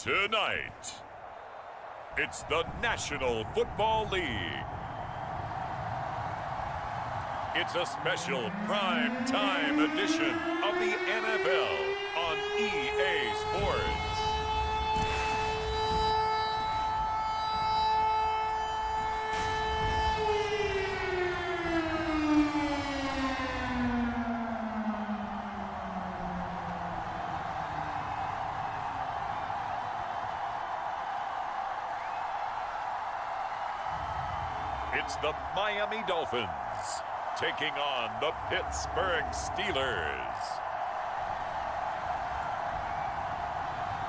Tonight, it's the National Football League. It's a special prime time edition of the NFL on EA Sports. It's the Miami Dolphins taking on the Pittsburgh Steelers.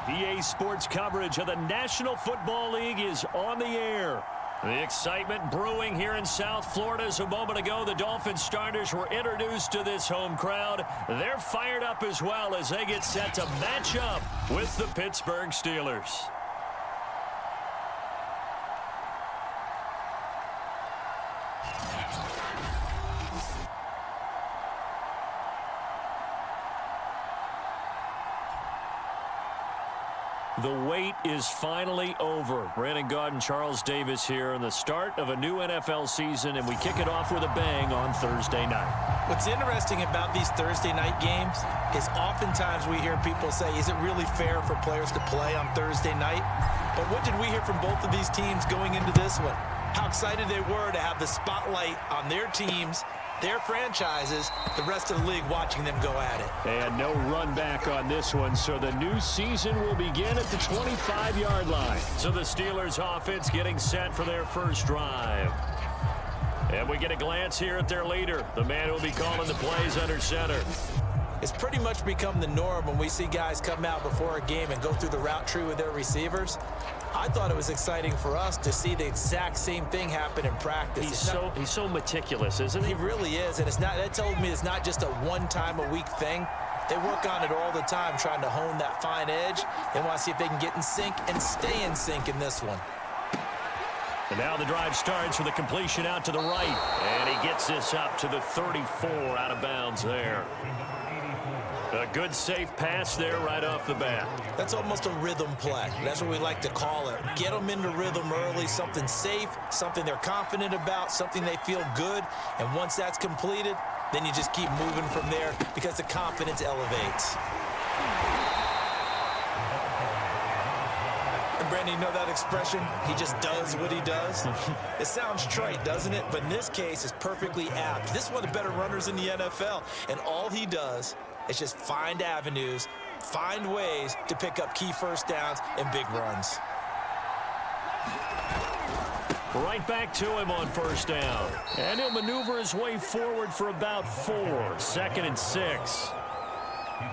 EA Sports coverage of the National Football League is on the air. The excitement brewing here in South Florida as a moment ago the Dolphins starters were introduced to this home crowd. They're fired up as well as they get set to match up with the Pittsburgh Steelers. The wait is finally over. Brandon Gaudin, Charles Davis here, and the start of a new NFL season, and we kick it off with a bang on Thursday night. What's interesting about these Thursday night games is oftentimes we hear people say, is it really fair for players to play on Thursday night? But what did we hear from both of these teams going into this one? How excited they were to have the spotlight on their teams, their franchises, the rest of the league watching them go at it. And no run back on this one, so the new season will begin at the 25-yard line. So the Steelers offense getting set for their first drive. And we get a glance here at their leader, the man who will be calling the plays under center. It's pretty much become the norm when we see guys come out before a game and go through the route tree with their receivers. I thought it was exciting for us to see the exact same thing happen in practice. He's so meticulous, isn't he? He really is, and that told me it's not just a one-time-a-week thing. They work on it all the time, trying to hone that fine edge. They want to see if they can get in sync and stay in sync in this one. And now the drive starts with a completion out to the right, and he gets this up to the 34 out of bounds there. A good, safe pass there right off the bat. That's almost a rhythm play. That's what we like to call it. Get them into rhythm early, something safe, something they're confident about, something they feel good. And once that's completed, then you just keep moving from there because the confidence elevates. And Brandon, you know that expression? He just does what he does. It sounds trite, doesn't it? But in this case, it's perfectly apt. This is one of the better runners in the NFL. And all he does is just find avenues, find ways to pick up key first downs and big runs. Right back to him on first down. And he'll maneuver his way forward for about 4. 2nd and 6.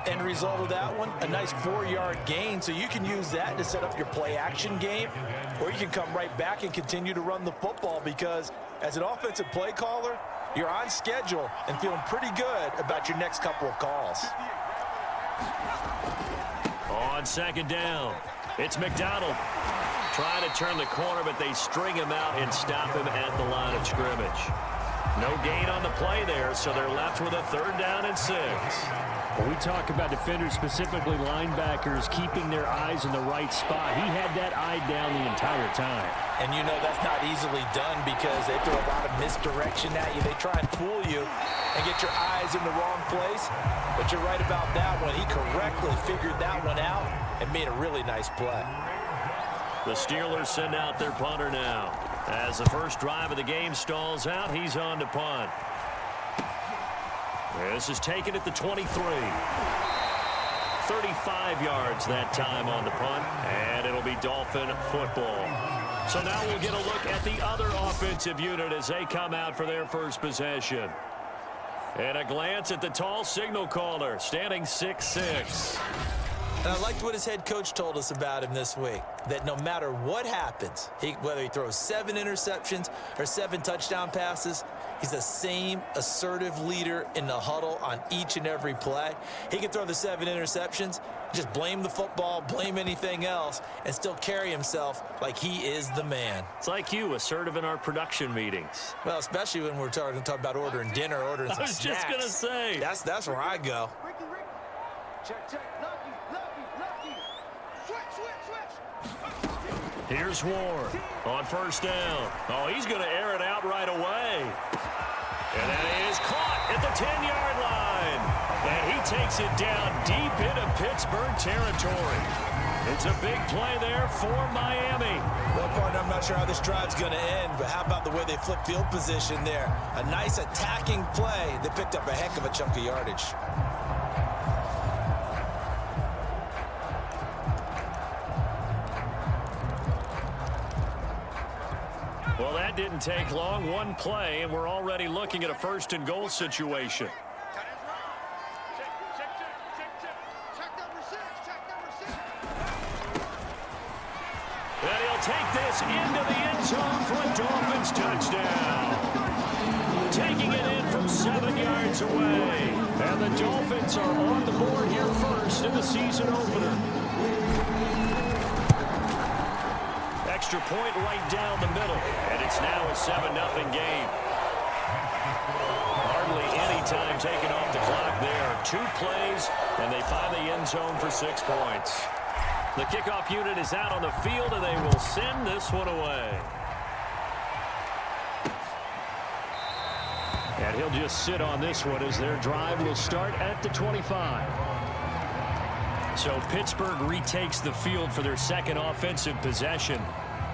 End result of that one, a nice 4-yard gain, so you can use that to set up your play-action game, or you can come right back and continue to run the football because as an offensive play caller, you're on schedule and feeling pretty good about your next couple of calls. On 2nd down, it's McDonald. Trying to turn the corner, but they string him out and stop him at the line of scrimmage. No gain on the play there, so they're left with a 3rd down and 6. Well, we talk about defenders, specifically linebackers, keeping their eyes in the right spot. He had that eye down the entire time. And you know that's not easily done because they throw a lot of misdirection at you. They try and fool you and get your eyes in the wrong place. But you're right about that one. He correctly figured that one out and made a really nice play. The Steelers send out their punter now. As the first drive of the game stalls out, he's on to punt. This is taken at the 23. 35 yards that time on the punt, and it'll be Dolphin football. So now we'll get a look at the other offensive unit as they come out for their first possession. And a glance at the tall signal caller, standing 6'6". And I liked what his head coach told us about him this week, that no matter what happens, whether he throws 7 interceptions or 7 touchdown passes, he's the same assertive leader in the huddle on each and every play. He can throw the 7 interceptions, just blame the football, blame anything else, and still carry himself like he is the man. It's like you, assertive in our production meetings. Well, especially when we're talking about ordering dinner, ordering some snacks. I was just going to say. That's where I go. Check, check. Here's Ward on first down. Oh, he's going to air it out right away. And that is caught at the 10-yard line. And he takes it down deep into Pittsburgh territory. It's a big play there for Miami. Well, partner, I'm not sure how this drive's going to end, but how about the way they flip field position there? A nice attacking play that picked up a heck of a chunk of yardage. Well, that didn't take long. One play, and we're already looking at a first-and-goal situation. And he'll take this into the end zone for a Dolphins touchdown. Taking it in from 7 yards away. And the Dolphins are on the board here first in the season opener. Extra point right down the middle. And it's now a 7-0 game. Hardly any time taken off the clock there. 2 plays, and they find the end zone for 6 points. The kickoff unit is out on the field, and they will send this one away. And he'll just sit on this one as their drive will start at the 25. So Pittsburgh retakes the field for their second offensive possession.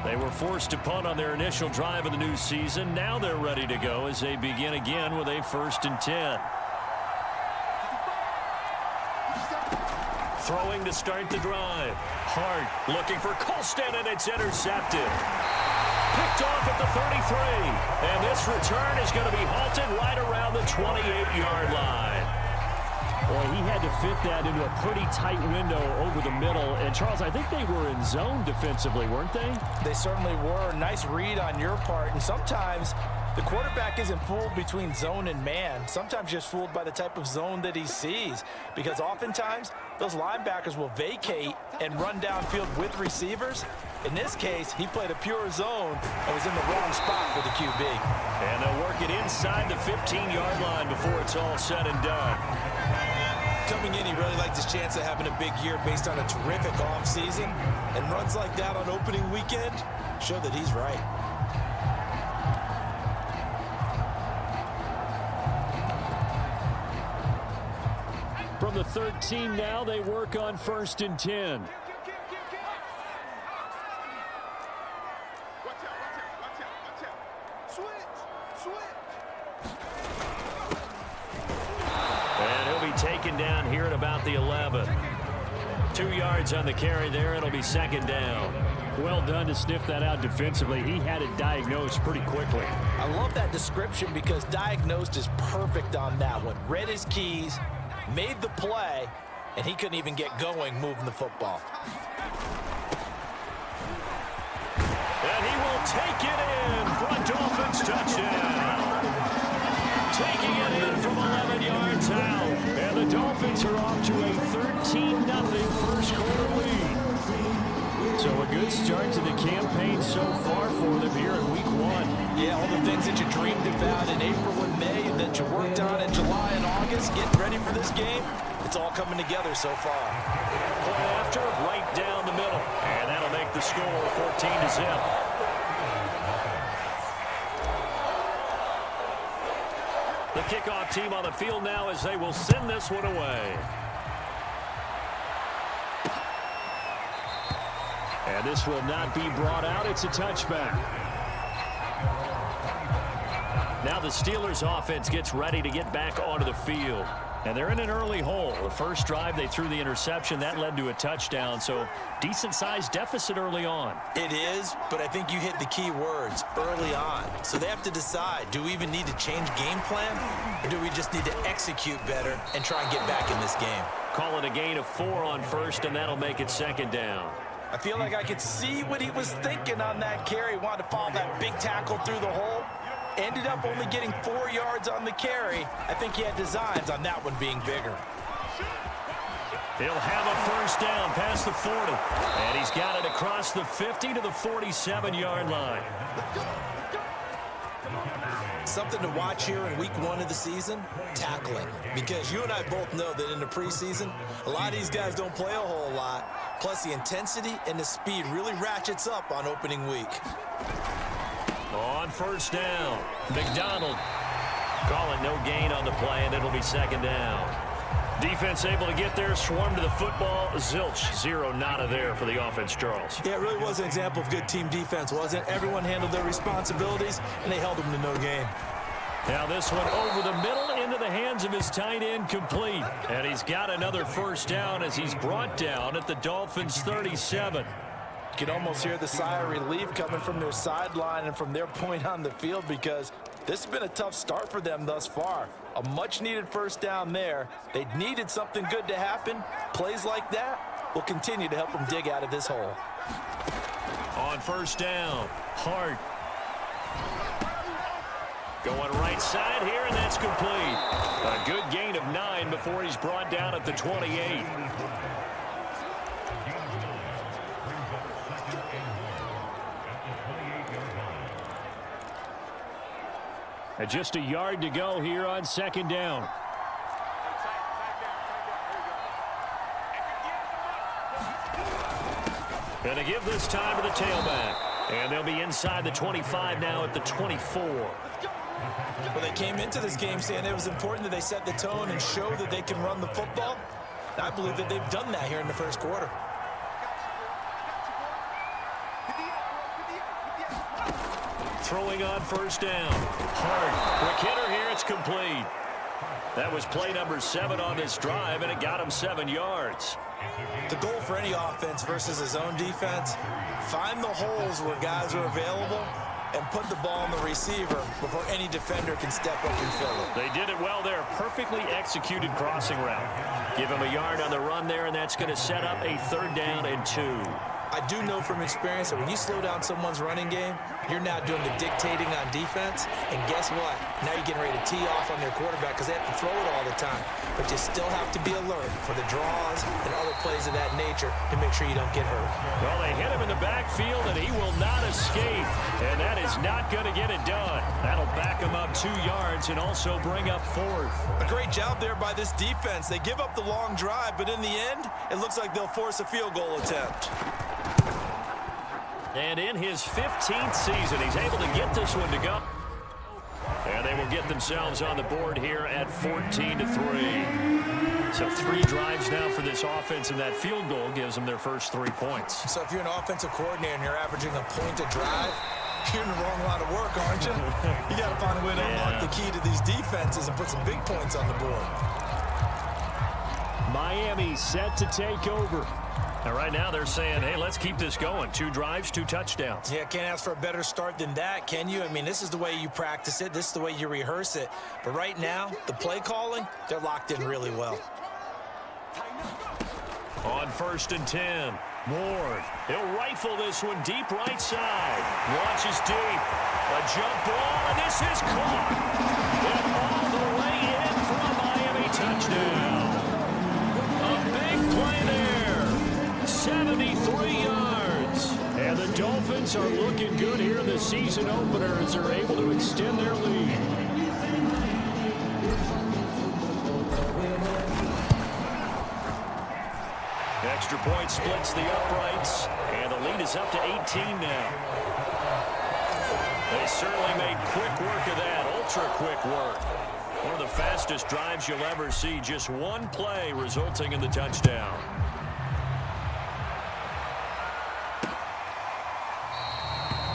They were forced to punt on their initial drive of the new season. Now they're ready to go as they begin again with a 1st and 10. Throwing to start the drive. Hart looking for Colston, and it's intercepted. Picked off at the 33. And this return is going to be halted right around the 28-yard line. Boy, he had to fit that into a pretty tight window over the middle. And, Charles, I think they were in zone defensively, weren't they? They certainly were. Nice read on your part. And sometimes the quarterback isn't fooled between zone and man. Sometimes just fooled by the type of zone that he sees. Because oftentimes, those linebackers will vacate and run downfield with receivers. In this case, he played a pure zone and was in the wrong spot for the QB. And they'll work it inside the 15-yard line before it's all said and done. Coming in, he really liked his chance of having a big year based on a terrific offseason. And runs like that on opening weekend show that he's right. From the 13 now, they work on 1st and 10. And he'll be taken down here at about the 11. 2 yards on the carry there. It'll be 2nd down. Well done to sniff that out defensively. He had it diagnosed pretty quickly. I love that description because diagnosed is perfect on that one. Read his keys, made the play, and he couldn't even get going moving the football. And he will take it in for a Dolphins touchdown. Taking it in from 11 yards out. And the Dolphins are off to a 13-0 first quarter lead. So a good start to the campaign so far for them here in week 1. Yeah, all the things that you dreamed about in April and May and that you worked on in July and August, getting ready for this game, it's all coming together so far. Play after, right down the middle. And that'll make the score 14-0. The kickoff team on the field now as they will send this one away. And this will not be brought out. It's a touchback. Now the Steelers offense gets ready to get back onto the field. And they're in an early hole. The first drive, they threw the interception. That led to a touchdown. So decent-sized deficit early on. It is, but I think you hit the key words, early on. So they have to decide, do we even need to change game plan? Or do we just need to execute better and try and get back in this game? Call it a gain of 4 on first, and that'll make it 2nd down. I feel like I could see what he was thinking on that carry. Wanted to follow that big tackle through the hole. Ended up only getting 4 yards on the carry. I think he had designs on that one being bigger. He'll have a first down past the 40. And he's got it across the 50 to the 47-yard line. something to watch here in week 1 of the season, tackling. Because you and I both know that in the preseason, a lot of these guys don't play a whole lot. Plus, the intensity and the speed really ratchets up on opening week. On first down, McDonald calling no gain on the play, and it'll be second down. Defense able to get there, swarm to the football. Zilch, 0 nada there for the offense, Charles. Yeah, it really was an example of good team defense, wasn't it? Everyone handled their responsibilities, and they held them to no gain. Now this one over the middle into the hands of his tight end, complete. And he's got another first down as he's brought down at the Dolphins' 37. You can almost hear the sigh of relief coming from their sideline and from their point on the field, because this has been a tough start for them thus far. A much-needed first down there. They needed something good to happen. Plays like that will continue to help them dig out of this hole. On first down, Hart. Going right side here, and that's complete. A good gain of 9 before he's brought down at the 28. And just a yard to go here on second down. And to give this time to the tailback. And they'll be inside the 25 now at the 24. Well, they came into this game saying it was important that they set the tone and show that they can run the football. I believe that they've done that here in the first quarter. Throwing on first down. Hart. Quick hitter here. It's complete. That was play number 7 on this drive, and it got him 7 yards. The goal for any offense versus his own defense, find the holes where guys are available and put the ball on the receiver before any defender can step up and fill it. They did it well there. Perfectly executed crossing route. Give him a yard on the run there, and that's going to set up a 3rd down and 2. I do know from experience that when you slow down someone's running game, you're now doing the dictating on defense. And guess what? Now you're getting ready to tee off on their quarterback because they have to throw it all the time. But you still have to be alert for the draws and other plays of that nature to make sure you don't get hurt. Well, they hit him in the backfield, and he will not escape. And that is not going to get it done. That'll back him up 2 yards and also bring up 4th. A great job there by this defense. They give up the long drive, but in the end, it looks like they'll force a field goal attempt. And in his 15th season, he's able to get this one to go. And they will get themselves on the board here at 14-3. So 3 drives now for this offense, and that field goal gives them their first 3 points. So if you're an offensive coordinator and you're averaging a point a drive, you're in the wrong line of work, aren't you? You got to find a way to unlock the key to these defenses and put some big points on the board. Miami set to take over. And right now they're saying, hey, let's keep this going. 2 drives, 2 touchdowns. Yeah, can't ask for a better start than that, can you? I mean, this is the way you practice it. This is the way you rehearse it. But right now, the play calling, they're locked in really well. On 1st and 10, Ward. He'll rifle this one deep right side. Launches deep. A jump ball, and this is caught. And all the way in for a Miami touchdown. A big play there. 73 yards. And the Dolphins are looking good here in the season opener as they're able to extend their lead. Extra point splits the uprights, and the lead is up to 18 now. They certainly made quick work of that, ultra-quick work. One of the fastest drives you'll ever see, just 1 play resulting in the touchdown.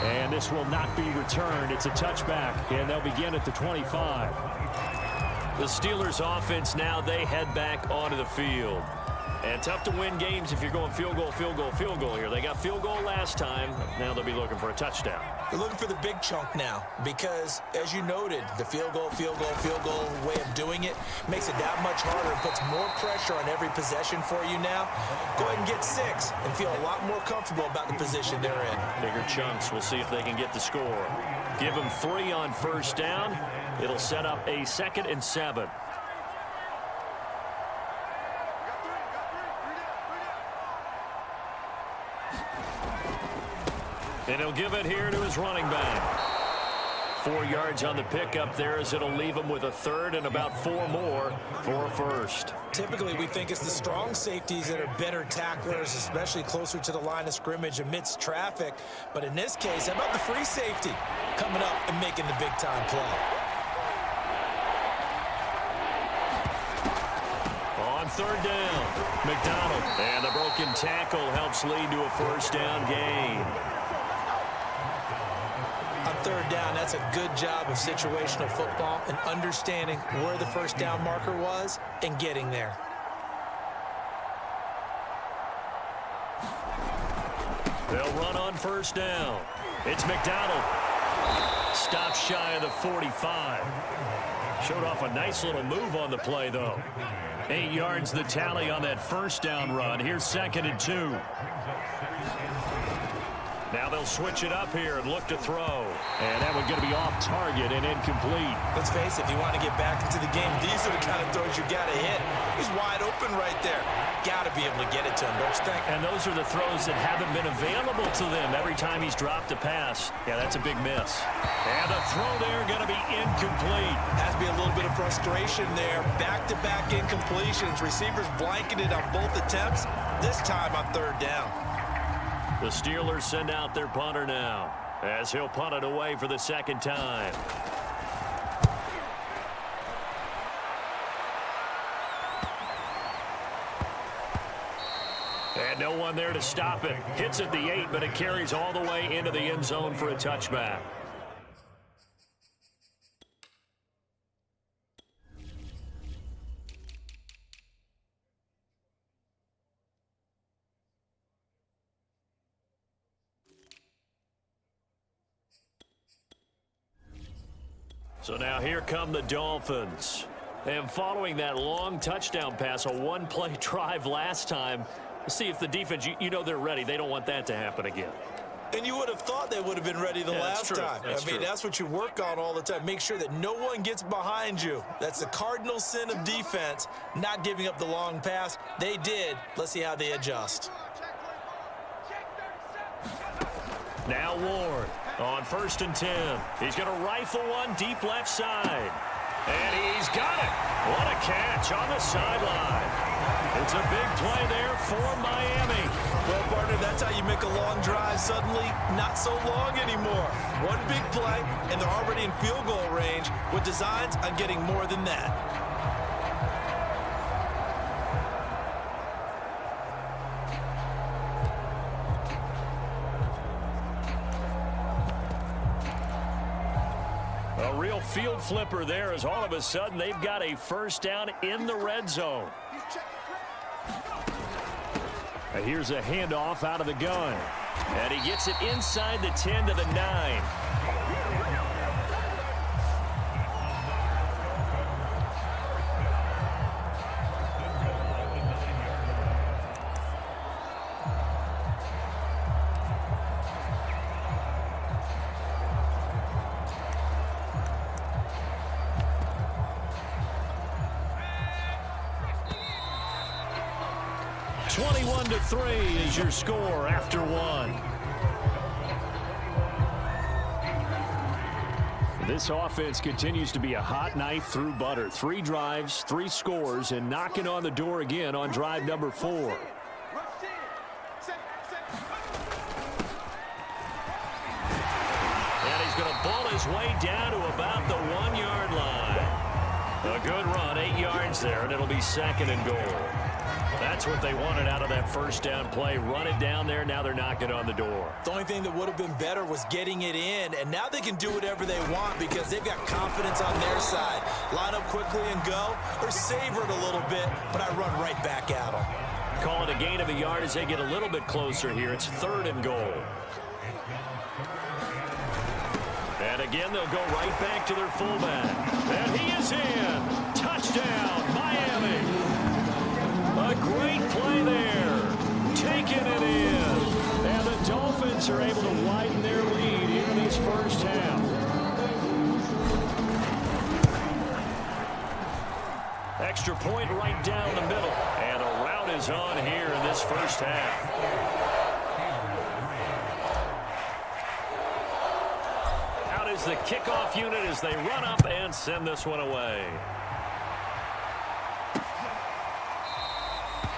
And this will not be returned. It's a touchback, and they'll begin at the 25. The Steelers offense now, they head back onto the field. And tough to win games if you're going field goal, field goal, field goal here. They got field goal last time. Now they'll be looking for a touchdown. They're looking for the big chunk now because, as you noted, the field goal way of doing it makes it that much harder and puts more pressure on every possession for you now. Go ahead and get 6 and feel a lot more comfortable about the position they're in. Bigger chunks. We'll see if they can get the score. Give them 3 on first down. It'll set up a 2nd and 7. And he'll give it here to his running back. 4 yards on the pickup there, as it'll leave them with a third and about 4 more for a first. Typically, we think it's the strong safeties that are better tacklers, especially closer to the line of scrimmage amidst traffic. But in this case, how about the free safety coming up and making the big-time play? On third down, McDonald. And the broken tackle helps lead to a first down gain. On third down, that's a good job of situational football and understanding where the first down marker was and getting there. They'll run on first down. It's McDonald. Stops shy of the 45. Showed off a nice little move on the play, though. 8 yards the tally on that first down run. Here's 2nd and 2. Now they'll switch it up here and look to throw. And that one's going to be off target and incomplete. Let's face it, if you want to get back into the game, these are the kind of throws you got to hit. He's wide open right there. Got to be able to get it to him, don't you think? And those are the throws that haven't been available to them every time he's dropped a pass. Yeah, that's a big miss. And the throw there going to be incomplete. Has to be a little bit of frustration there. Back-to-back incompletions. Receivers blanketed on both attempts, this time on third down. The Steelers send out their punter now, as he'll punt it away for the second time. And no one there to stop it. Hits at the 8, but it carries all the way into the end zone for a touchback. So now here come the Dolphins. And following that long touchdown pass, a one-play drive last time, see if the defense, you know they're ready. They don't want that to happen again. And you would have thought they would have been ready the last time. I mean, that's what you work on all the time. Make sure that no one gets behind you. That's the cardinal sin of defense, not giving up the long pass. They did. Let's see how they adjust. Now Ward on 1st and 10. He's going to rifle one deep left side. And he's got it. What a catch on the sideline. It's a big play there for Miami. Well, partner, that's how you make a long drive suddenly not so long anymore. One big play, and they're already in field goal range with designs on getting more than that. A real field flipper there, as all of a sudden they've got a first down in the red zone. And here's a handoff out of the gun. And he gets it inside the 10 to the 9. To 3 is your score after 1. This offense continues to be a hot knife through butter. 3 drives, 3 scores, and knocking on the door again on drive number 4. And he's going to ball his way down to about the 1-yard line. A good run, 8 yards there, and it'll be 2nd and goal. That's what they wanted out of that first down play. Run it down there. Now they're knocking on the door. The only thing that would have been better was getting it in, and now they can do whatever they want because they've got confidence on their side. Line up quickly and go, or savor it a little bit, but I run right back at them. Call it a gain of a yard as they get a little bit closer here. It's 3rd and goal. And again, they'll go right back to their fullback. And he is in. Touchdown, Miami. A great play there. Taking it in. And the Dolphins are able to widen their lead here in this first half. Extra point right down the middle. And the route is on here in this first half. is the kickoff unit as they run up and send this one away.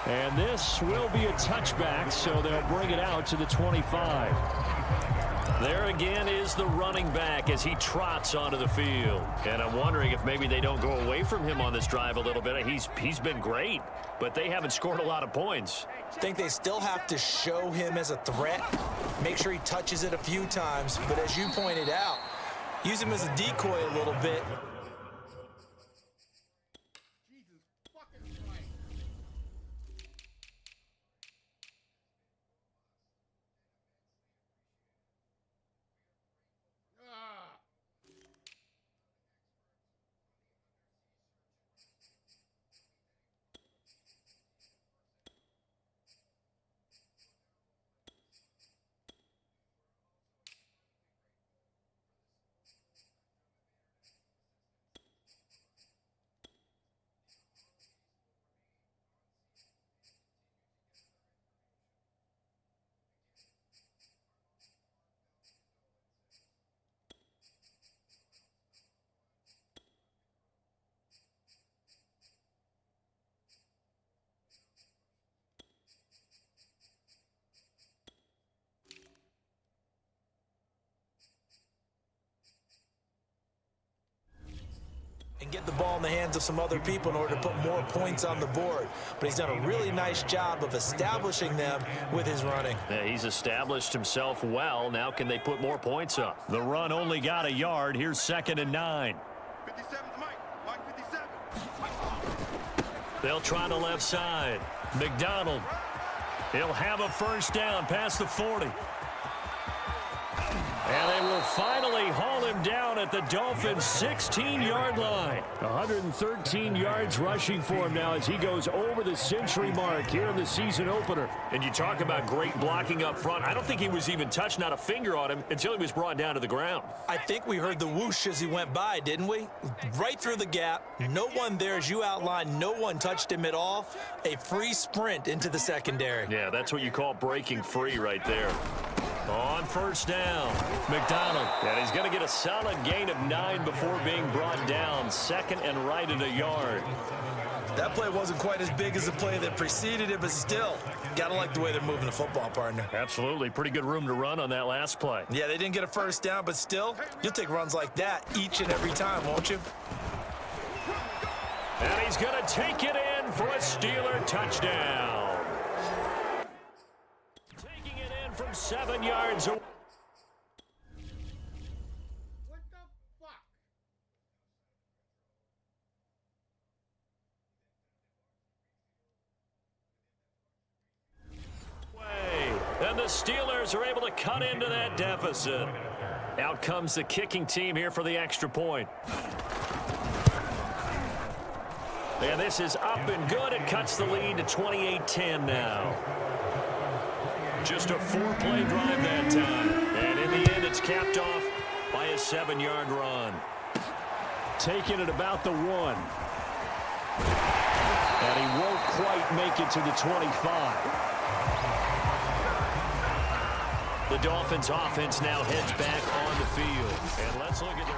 And this will be a touchback, so they'll bring it out to the 25. There again is the running back as he trots onto the field. And I'm wondering if maybe they don't go away from him on this drive a little bit. He's been great, but they haven't scored a lot of points. I think they still have to show him as a threat, make sure he touches it a few times. But as you pointed out, use him as a decoy a little bit. And get the ball in the hands of some other people in order to put more points on the board. But he's done a really nice job of establishing them with his running. Yeah, he's established himself well. Now can they put more points up? The run only got a yard. Here's 2nd and 9. 57's Mike 57. They'll try the left side. McDonald. He'll have a first down past the 40. And they will finally haul him down at the Dolphins' 16-yard line. 113 yards rushing for him now as he goes over the century mark here in the season opener. And you talk about great blocking up front. I don't think he was even touched, not a finger on him, until he was brought down to the ground. I think we heard the whoosh as he went by, didn't we? Right through the gap. No one there, as you outlined. No one touched him at all. A free sprint into the secondary. Yeah, that's what you call breaking free right there. On first down, McDonald. And he's going to get a solid gain of 9 before being brought down. 2nd and right at a yard. That play wasn't quite as big as the play that preceded it, but still, got to like the way they're moving the football, partner. Absolutely. Pretty good room to run on that last play. Yeah, they didn't get a first down, but still, you'll take runs like that each and every time, won't you? And he's going to take it in for a Steeler touchdown. From 7 yards away. What the fuck? And the Steelers are able to cut into that deficit. Out comes the kicking team here for the extra point. And this is up and good. It cuts the lead to 28-10 now. Just a 4-play drive that time. And in the end, it's capped off by a 7-yard run. Taking it about the 1. And he won't quite make it to the 25. The Dolphins offense now heads back on the field. And let's look at their...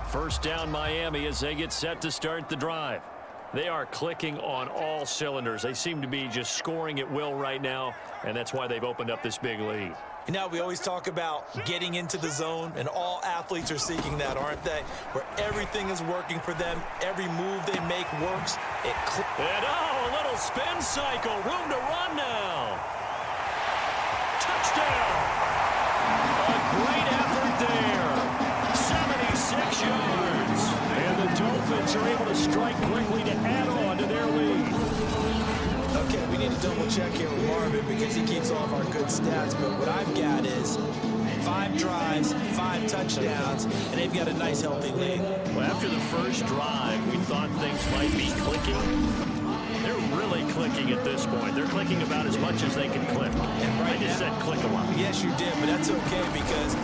First down Miami as they get set to start the drive. They are clicking on all cylinders. They seem to be just scoring at will right now, and that's why they've opened up this big lead. You know, we always talk about getting into the zone, and all athletes are seeking that, aren't they? Where everything is working for them. Every move they make works. And a little spin cycle. Room to run now. Touchdown. A great effort there. 76 yards. And the Dolphins are able to strike quickly to add on to their lead. Okay, we need to double check here with Marvin because he keeps all of our good stats. But what I've got is 5 drives, 5 touchdowns, and they've got a nice healthy lead. Well, after the first drive, we thought things might be clicking. They're really clicking at this point. They're clicking about as much as they can click. And right I just said click a lot. Yes, you did, but that's okay because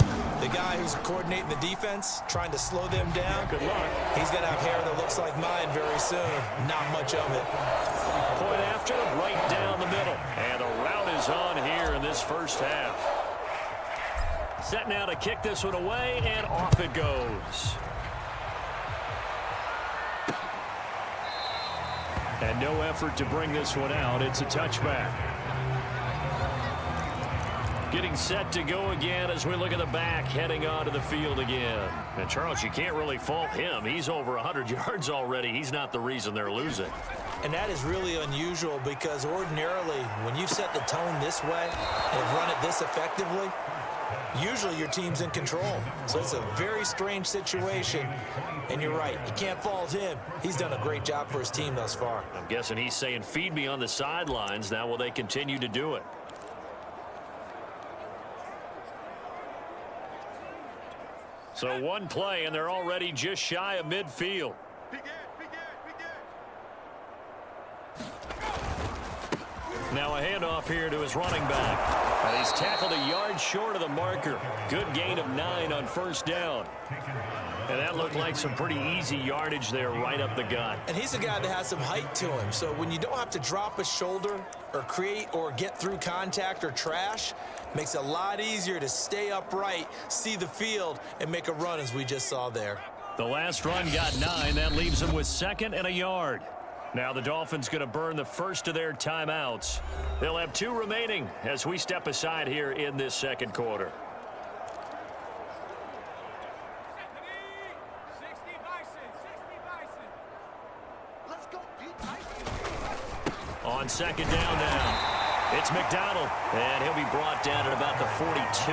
the guy who's coordinating the defense, trying to slow them down, Good luck. he's going to have hair that looks like mine very soon. Not much of it. Point after, right down the middle. And a goes on here in this first half. Set now to kick this one away, and off it goes. And no effort to bring this one out. It's a touchback. Getting set to go again as we look at the back heading onto the field again. And, Charles, you can't really fault him. He's over 100 yards already. He's not the reason they're losing. And that is really unusual because ordinarily when you set the tone this way and run it this effectively, usually your team's in control. So it's a very strange situation. And you're right, you can't fault him. He's done a great job for his team thus far. I'm guessing he's saying, feed me on the sidelines. Now will they continue to do it? So one play, and they're already just shy of midfield. Now a handoff here to his running back. And he's tackled a yard short of the marker. Good gain of 9 on first down. And that looked like some pretty easy yardage there right up the gut. And he's a guy that has some height to him. So when you don't have to drop a shoulder or create or get through contact or trash, makes it a lot easier to stay upright, see the field, and make a run as we just saw there. The last run got 9. That leaves him with 2nd and a yard. Now the Dolphins going to burn the first of their timeouts. They'll have 2 remaining as we step aside here in this second quarter. On second down now, it's McDonald, and he'll be brought down at about the 42.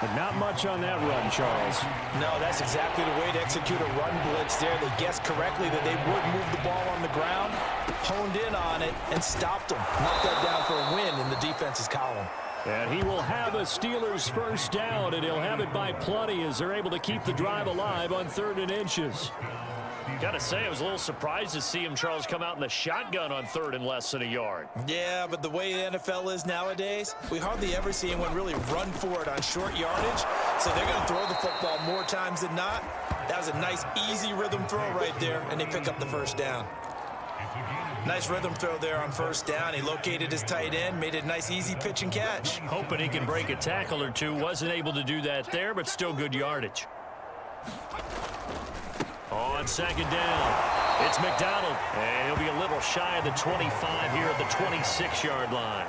But not much on that run, Charles. No, that's exactly the way to execute a run blitz there. They guessed correctly that they would move the ball on the ground, honed in on it, and stopped them. Knocked that down for a win in the defense's column. And he will have a Steelers first down, and he'll have it by plenty as they're able to keep the drive alive on 3rd and inches. Got to say, I was a little surprised to see him, Charles, come out in the shotgun on 3rd and less than a yard. Yeah, but the way the NFL is nowadays, we hardly ever see anyone really run for it on short yardage. So they're going to throw the football more times than not. That was a nice, easy rhythm throw right there, and they pick up the first down. Nice rhythm throw there on first down. He located his tight end, made it a nice, easy pitch and catch. Hoping he can break a tackle or two. Wasn't able to do that there, but still good yardage. On second down, it's McDonald, and he'll be a little shy of the 25 here at the 26-yard line.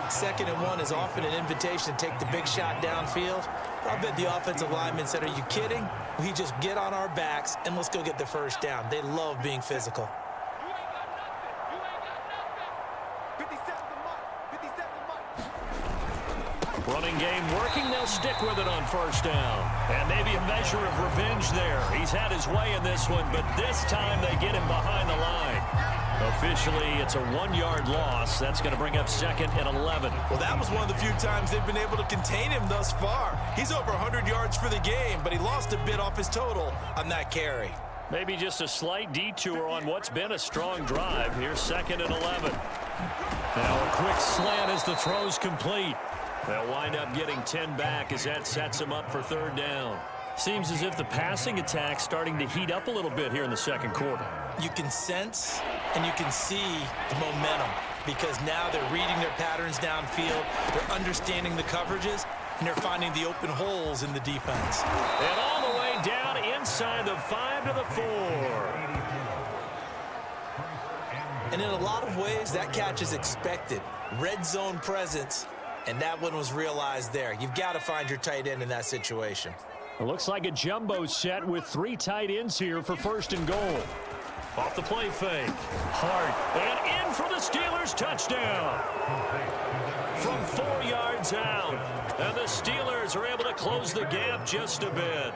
2nd and 1 is often an invitation to take the big shot downfield. I bet the offensive linemen said, are you kidding? We just get on our backs and let's go get the first down. They love being physical. Running game working. They'll stick with it on first down. And maybe a measure of revenge there. He's had his way in this one, but this time they get him behind the line. Officially, it's a 1-yard loss. That's going to bring up 2nd and 11. Well, that was one of the few times they've been able to contain him thus far. He's over 100 yards for the game, but he lost a bit off his total on that carry. Maybe just a slight detour on what's been a strong drive. Here's 2nd and 11. Now a quick slant as the throw's complete. They'll wind up getting 10 back as that sets them up for 3rd down. Seems as if the passing attack's starting to heat up a little bit here in the second quarter. You can sense and you can see the momentum because now they're reading their patterns downfield, they're understanding the coverages, and they're finding the open holes in the defense. And all the way down inside the 5 to the 4. And in a lot of ways, that catch is expected. Red zone presence. And that one was realized there. You've got to find your tight end in that situation. It looks like a jumbo set with 3 tight ends here for 1st and goal. Off the play fake. Hard. And in for the Steelers touchdown. From 4 yards out. And the Steelers are able to close the gap just a bit.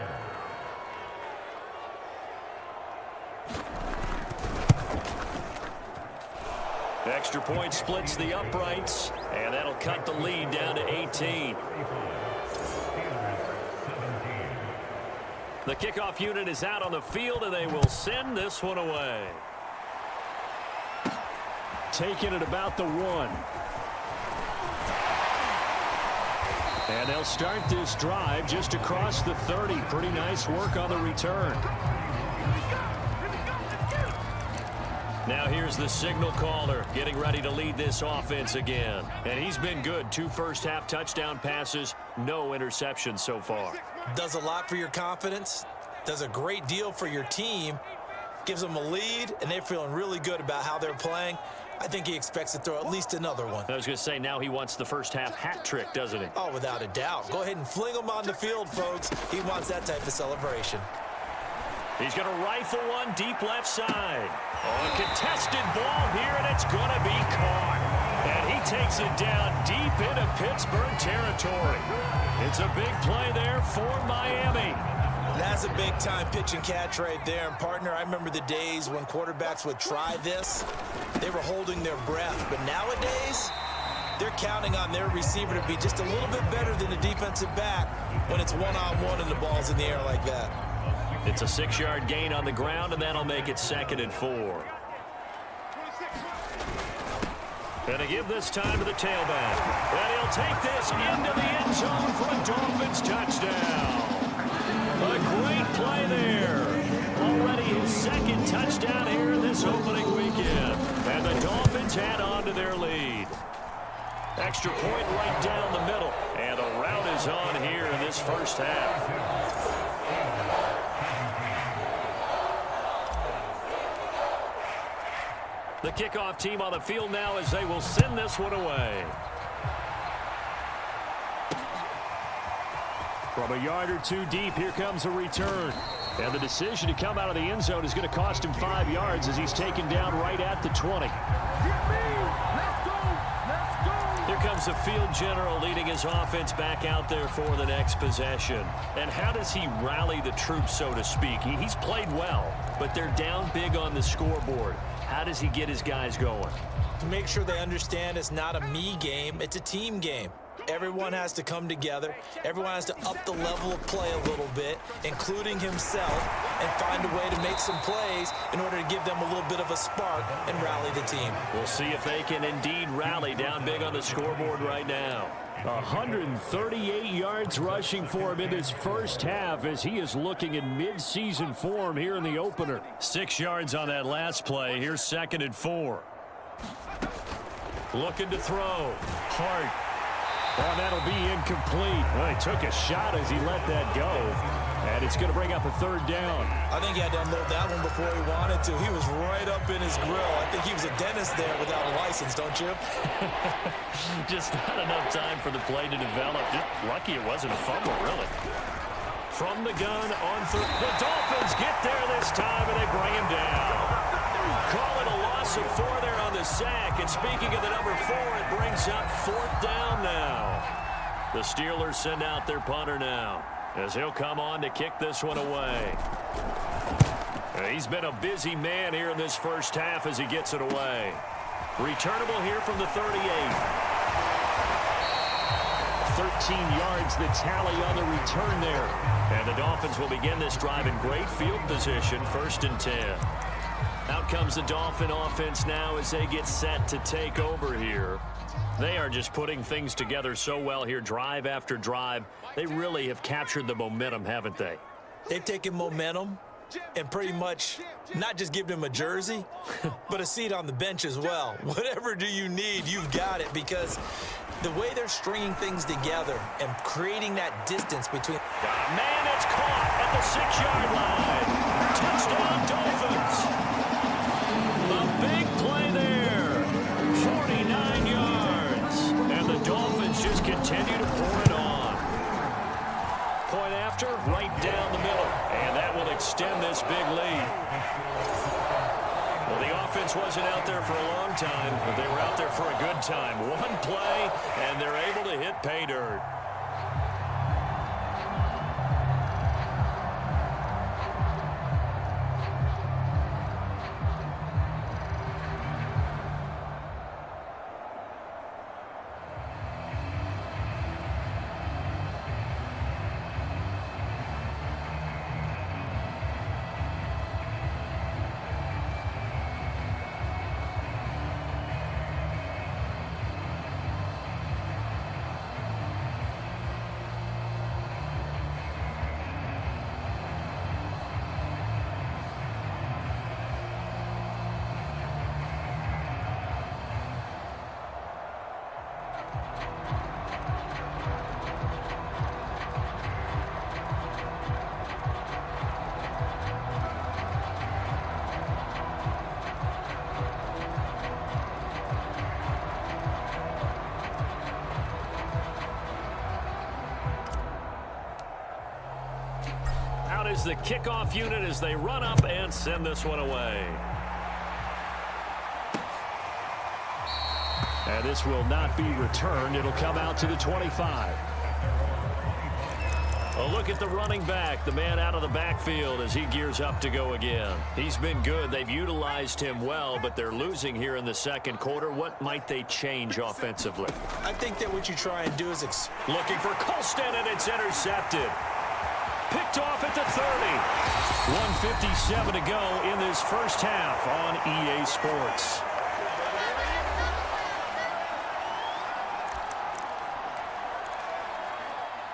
Extra point splits the uprights, and that'll cut the lead down to 18. The kickoff unit is out on the field, and they will send this one away. Taking it about the 1. And they'll start this drive just across the 30. Pretty nice work on the return. Now here's the signal caller getting ready to lead this offense again. And he's been good. 2 first-half touchdown passes, no interceptions so far. Does a lot for your confidence, does a great deal for your team, gives them a lead, and they're feeling really good about how they're playing. I think he expects to throw at least another one. I was going to say, now he wants the first-half hat trick, doesn't he? Oh, without a doubt. Go ahead and fling him on the field, folks. He wants that type of celebration. He's going to rifle one deep left side. Oh, a contested ball here, and it's going to be caught. And he takes it down deep into Pittsburgh territory. It's a big play there for Miami. That's a big-time pitch and catch right there. And, partner, I remember the days when quarterbacks would try this. They were holding their breath. But nowadays, they're counting on their receiver to be just a little bit better than the defensive back when it's one-on-one and the ball's in the air like that. It's a 6-yard gain on the ground, and that'll make it 2nd and 4. Gonna give this time to the tailback. And he'll take this into the end zone for a Dolphins touchdown. A great play there. Already his 2nd touchdown here in this opening weekend. And the Dolphins add on to their lead. Extra point right down the middle. And the route is on here in this first half. The kickoff team on the field now as they will send this one away. From a yard or 2 deep, here comes a return. And the decision to come out of the end zone is going to cost him 5 yards as he's taken down right at the 20. Here comes the field general leading his offense back out there for the next possession. And how does he rally the troops, so to speak? He's played well, but they're down big on the scoreboard. How does he get his guys going? To make sure they understand it's not a me game, it's a team game. Everyone has to come together. Everyone has to up the level of play a little bit, including himself, and find a way to make some plays in order to give them a little bit of a spark and rally the team. We'll see if they can indeed rally down big on the scoreboard right now. 138 yards rushing for him in this first half as he is looking in mid-season form here in the opener. 6 yards on that last play. Here's 2nd and 4. Looking to throw. Hart. Oh, that'll be incomplete. Well, he took a shot as he let that go. And it's going to bring up a 3rd down. I think he had to unload that one before he wanted to. He was right up in his grill. I think he was a dentist there without a license, don't you? Just not enough time for the play to develop. Just lucky it wasn't a fumble, really. From the gun on 3rd. The Dolphins get there this time, and they bring him down. Call it a loss of 4 there on the sack. And speaking of the number 4, it brings up 4th down now. The Steelers send out their punter now, as he'll come on to kick this one away. He's been a busy man here in this first half as he gets it away. Returnable here from the 38. 13 yards, the tally on the return there. And the Dolphins will begin this drive in great field position, 1st and 10. Out comes the Dolphin offense now as they get set to take over here. They are just putting things together so well here, drive after drive. They really have captured the momentum, haven't they? They've taken momentum and pretty much not just given him a jersey, but a seat on the bench as well. Whatever do you need, you've got it, because the way they're stringing things together and creating that distance between... Man, it's caught at the 6-yard line. Touchdown, Dolphins. A big play there. 49 yards. And the Dolphins just continue to pour it on. Point after, right down the middle. And that will extend this big lead. Well, the offense wasn't out there for a long time, but they were out there for a good time. One play, and they're able to hit pay dirt. is the kickoff unit as they run up and send this one away. And this will not be returned. It'll come out to the 25. A look at the running back, the man out of the backfield as he gears up to go again. He's been good. They've utilized him well, but they're losing here in the second quarter. What might they change offensively? I think that what you try and do is looking for Colston, and it's intercepted. Picked off at the 30. 1:57 to go in this first half on EA Sports.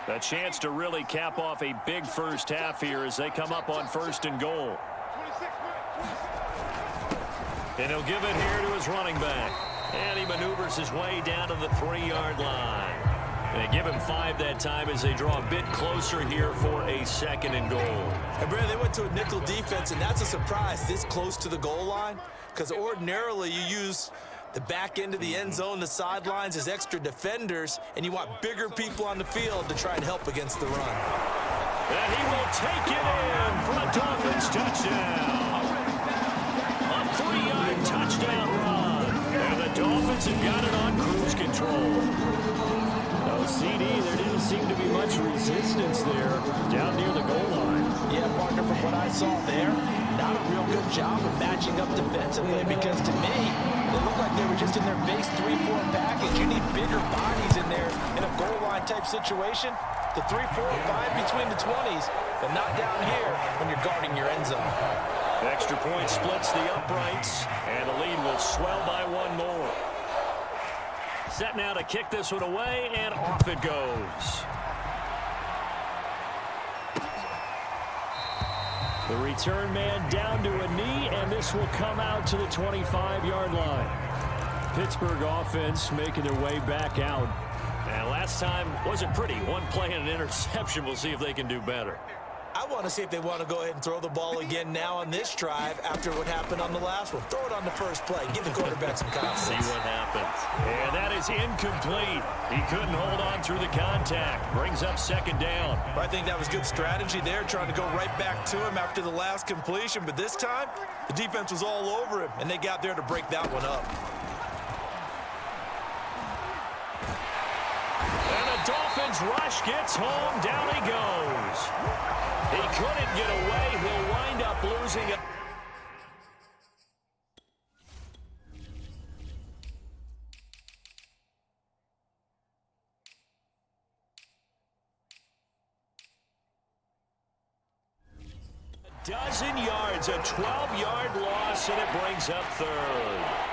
A chance to really cap off a big first half here as they come up on 1st and goal. And he'll give it here to his running back. And he maneuvers his way down to the 3-yard line. They give him 5 that time as they draw a bit closer here for a 2nd and goal. And Brad, they went to a nickel defense, and that's a surprise this close to the goal line, because ordinarily you use the back end of the end zone, the sidelines as extra defenders, and you want bigger people on the field to try and help against the run. And he will take it in for a Dolphins touchdown. A 3-yard touchdown run. And the Dolphins have got it on cruise control. CD, there didn't seem to be much resistance there down near the goal line. Yeah, partner, from what I saw there, not a real good job of matching up defensively, because to me, they looked like they were just in their base 3-4 package. You need bigger bodies in there in a goal line type situation. The 3, 4, 5 between the 20s, but not down here when you're guarding your end zone. Extra point splits the uprights, and the lead will swell by 1 more. Set now to kick this one away, and off it goes. The return man down to a knee, and this will come out to the 25-yard line. Pittsburgh offense making their way back out. And last time wasn't pretty. 1 play and an interception. We'll see if they can do better. I want to see if they want to go ahead and throw the ball again now on this drive after what happened on the last one. Throw it on the first play. Give the quarterback some confidence. See what happens. And that is incomplete. He couldn't hold on through the contact. Brings up 2nd down. I think that was good strategy there, trying to go right back to him after the last completion. But this time, the defense was all over him, and they got there to break that one up. And the Dolphins rush gets home. Down he goes. He couldn't get away. He'll wind up losing it. A dozen yards, a 12-yard loss, and it brings up 3rd.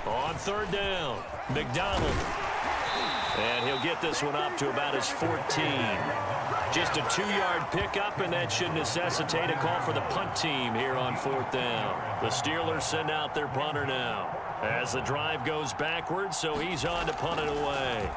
On 3rd down, McDonald. And he'll get this one up to about his 14. Just a 2-yard pickup, and that should necessitate a call for the punt team here on 4th down. The Steelers send out their punter now as the drive goes backwards, so he's on to punt it away.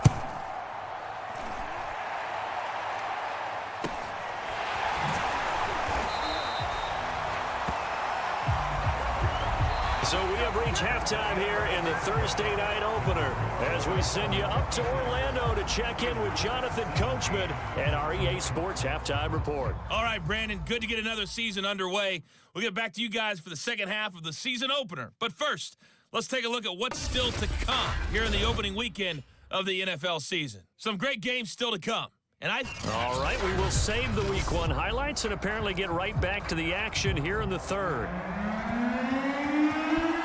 So we have reached halftime here in the Thursday night opener as we send you up to Orlando to check in with Jonathan Coachman at our EA Sports Halftime Report. All right, Brandon, good to get another season underway. We'll get back to you guys for the second half of the season opener. But first, let's take a look at what's still to come here in the opening weekend of the NFL season. Some great games still to come. All right, we will save the Week 1 highlights and apparently get right back to the action here in the 3rd.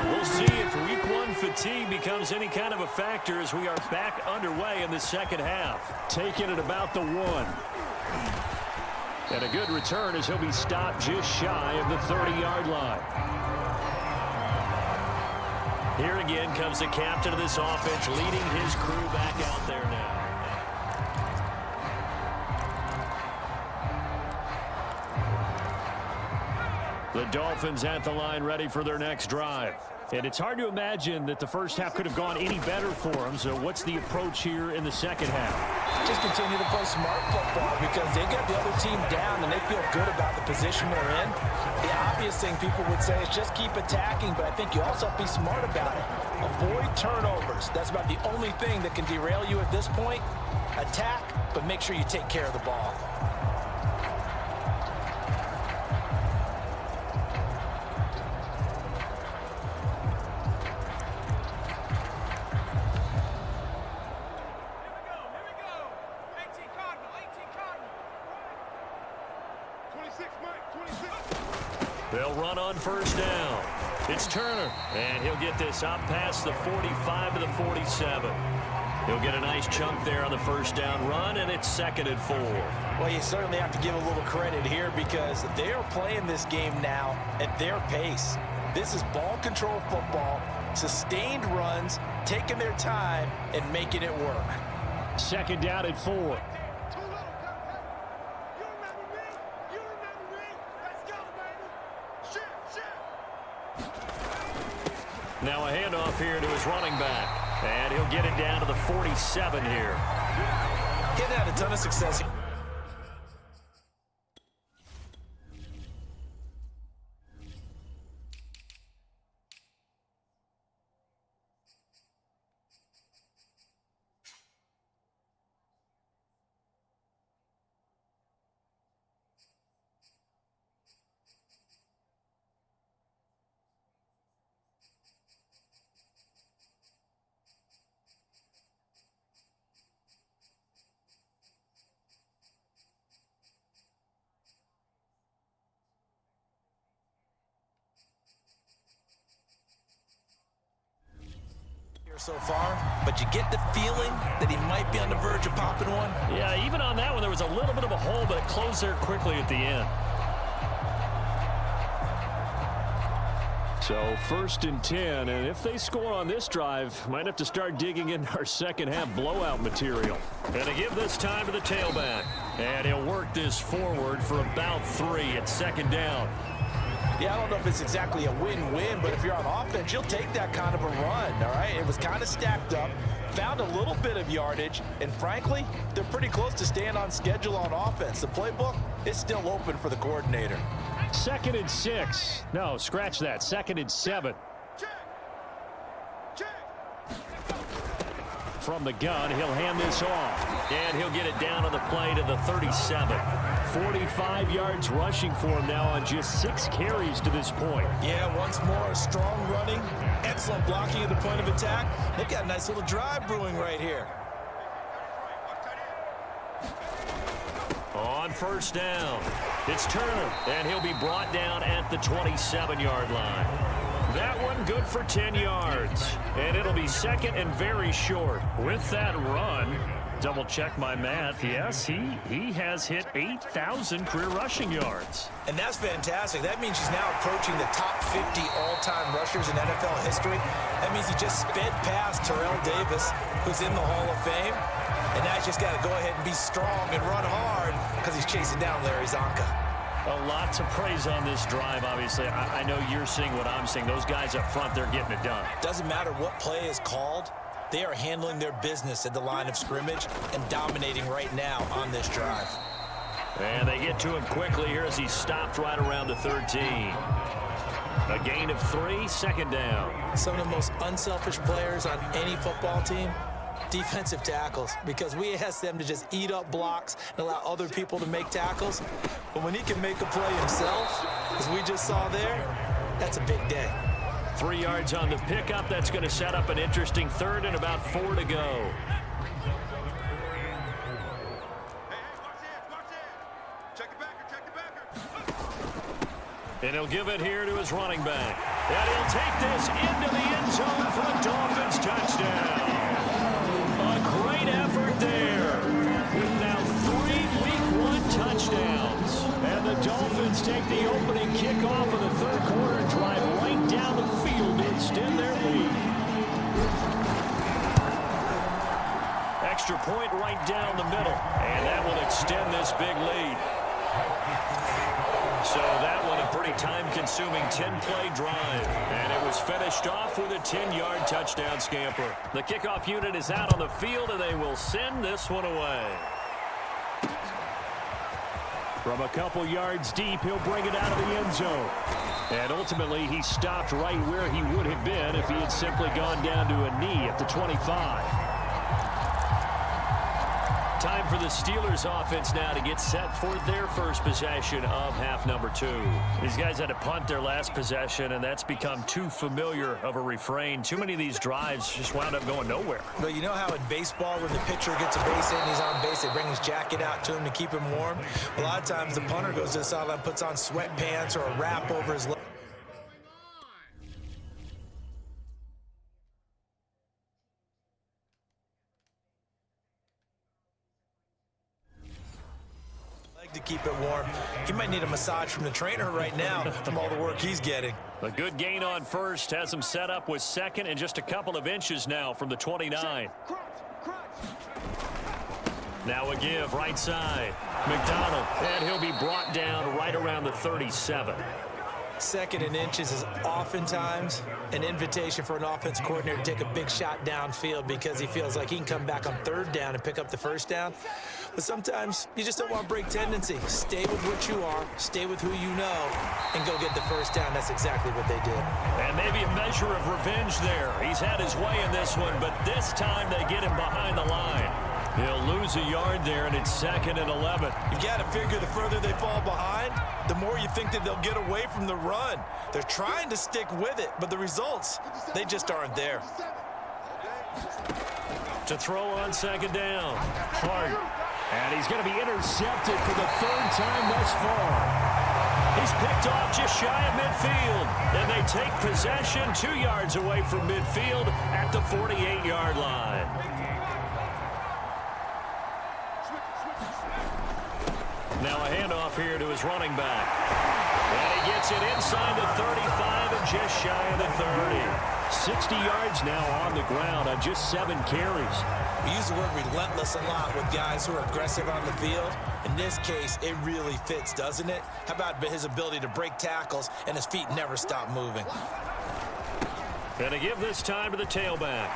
We'll see if Week 1 fatigue becomes any kind of a factor as we are back underway in the second half. Taking it about the 1. And a good return as he'll be stopped just shy of the 30-yard line. Here again comes the captain of this offense leading his crew back out there now. The Dolphins at the line ready for their next drive. And it's hard to imagine that the first half could have gone any better for them. So what's the approach here in the second half? Just continue to play smart football because they got the other team down and they feel good about the position they're in. Yeah, obvious thing people would say is just keep attacking, but I think you also have to be smart about it. Avoid turnovers. That's about the only thing that can derail you at this point. Attack, but make sure you take care of the ball. They'll run on first down. It's Turner, and he'll get this up past the 45 to the 47. He'll get a nice chunk there on the first down run, and it's 2nd and 4. Well, you certainly have to give a little credit here because they are playing this game now at their pace. This is ball control football, sustained runs, taking their time, and making it work. 2nd down and 4. Now a handoff here to his running back, and he'll get it down to the 47 here. Getting had a ton of success. So far, but you get the feeling that he might be on the verge of popping one. Yeah, even on that one, there was a little bit of a hole, but it closed there quickly at the end. So 1st and 10, and if they score on this drive, might have to start digging in our second half blowout material. And to give this time to the tailback, and he'll work this forward for about 3 at 2nd down. Yeah, I don't know if it's exactly a win-win, but if you're on offense, you'll take that kind of a run, all right? It was kind of stacked up, found a little bit of yardage, and frankly, they're pretty close to staying on schedule on offense. The playbook is still open for the coordinator. 2nd and 6. No, scratch that. 2nd and 7. From the gun, he'll hand this off. And he'll get it down on the play to the 37. 45 yards rushing for him now on just 6 carries to this point. Yeah, once more, strong running, excellent blocking at the point of attack. They've got a nice little drive brewing right here. On first down, it's Turner, and he'll be brought down at the 27-yard line. That one good for 10 yards, and it'll be 2nd and very short. With that run, double check my math, yes, he has hit 8,000 career rushing yards. And that's fantastic. That means he's now approaching the top 50 all-time rushers in NFL history. That means he just sped past Terrell Davis, who's in the Hall of Fame. And now he's just got to go ahead and be strong and run hard because he's chasing down Larry Zonka. A lot to praise on this drive, obviously. I know you're seeing what I'm seeing. Those guys up front, they're getting it done. Doesn't matter what play is called. They are handling their business at the line of scrimmage and dominating right now on this drive. And they get to him quickly here as he stopped right around the 13. A gain of 3, 2nd down. Some of the most unselfish players on any football team, defensive tackles, because we ask them to just eat up blocks and allow other people to make tackles. But when he can make a play himself, as we just saw there, that's a big day. 3 yards on the pickup. That's going to set up an interesting 3rd and about 4 to go. And he'll give it here to his running back. And he'll take this into the end zone for a Dolphins touchdown. A great effort there. With now 3 Week 1 touchdowns. And the Dolphins take the opening kickoff of the 3rd quarter and drive right down the field to extend their lead. Extra point right down the middle. And that will extend this big lead. So that one a pretty time-consuming 10-play drive. And it was finished off with a 10-yard touchdown scamper. The kickoff unit is out on the field, and they will send this one away. From a couple yards deep, he'll bring it out of the end zone. And ultimately, he stopped right where he would have been if he had simply gone down to a knee at the 25. Time for the Steelers offense now to get set for their first possession of half number 2. These guys had to punt their last possession, and that's become too familiar of a refrain. Too many of these drives just wound up going nowhere. Well, you know how in baseball, when the pitcher gets a base hit and he's on base, they bring his jacket out to him to keep him warm? A lot of times the punter goes to the sideline, puts on sweatpants or a wrap over his leg. To keep it warm. He might need a massage from the trainer right now from all the work he's getting. A good gain on first has him set up with second and just a couple of inches now from the 29. Now a give right side. McDonald, and he'll be brought down right around the 37. Second and inches is oftentimes an invitation for an offense coordinator to take a big shot downfield because he feels like he can come back on third down and pick up the first down. But sometimes you just don't want to break tendency. Stay with what you are, stay with who you know, and go get the first down. That's exactly what they did. And maybe a measure of revenge there. He's had his way in this one, but this time they get him behind the line. He'll lose a yard there, and it's 2nd and 11. You got to figure the further they fall behind, the more you think that they'll get away from the run. They're trying to stick with it, but the results, they just aren't there. To throw on 2nd down. Hart. And he's going to be intercepted for the 3rd time thus far. He's picked off just shy of midfield. And they take possession 2 yards away from midfield at the 48-yard line. Now a handoff here to his running back. And he gets it inside the 35 and just shy of the 30. 60 yards now on the ground on just 7 carries. We use the word relentless a lot with guys who are aggressive on the field. In this case, it really fits, doesn't it? How about his ability to break tackles and his feet never stop moving? Going to give this time to the tailback.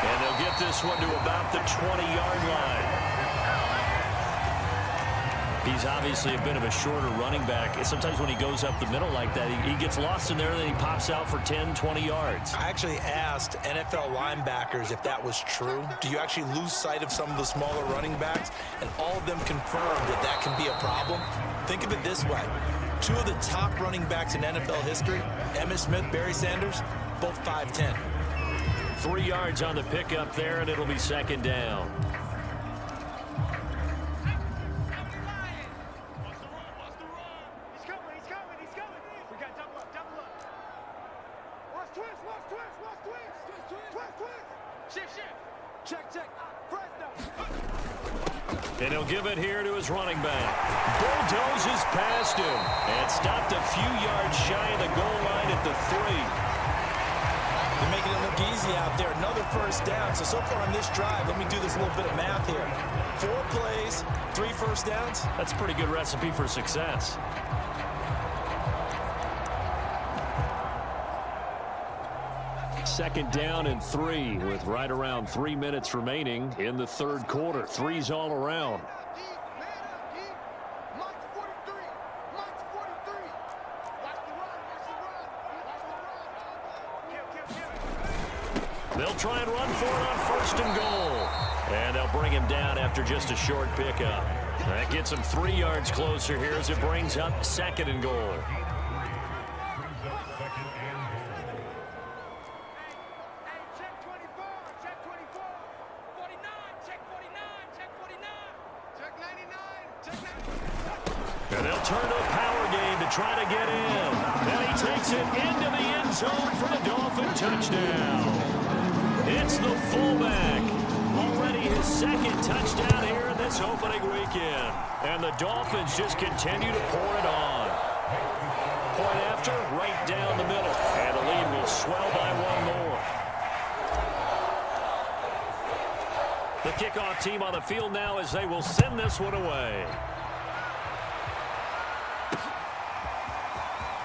And they'll get this one to about the 20-yard line. He's obviously a bit of a shorter running back. Sometimes when he goes up the middle like that, he gets lost in there, and then he pops out for 10, 20 yards. I actually asked NFL linebackers if that was true. Do you actually lose sight of some of the smaller running backs? And all of them confirmed that that can be a problem. Think of it this way. 2 of the top running backs in NFL history, Emmitt Smith, Barry Sanders, both 5'10". 3 yards on the pickup there, and it'll be 2nd down. And he'll give it here to his running back. Bulldozes past him and stopped a few yards shy of the goal line at the 3. They're making it look easy out there. Another first down. So far on this drive, let me do this little bit of math here. 4 plays, 3 first downs. That's a pretty good recipe for success. Second down and 3 with right around 3 minutes remaining in the 3rd quarter. 3's all around. They'll try and run for it on 1st and goal. And they'll bring him down after just a short pickup. That gets him 3 yards closer here as it brings up 2nd and goal. And they'll turn to a power game to try to get in. And he takes it into the end zone for the Dolphin touchdown. It's the fullback. Already his 2nd touchdown here in this opening weekend. And the Dolphins just continue to pour it on. Point after, right down the middle. And the lead will swell by 1 more. The kickoff team on the field now as they will send this one away.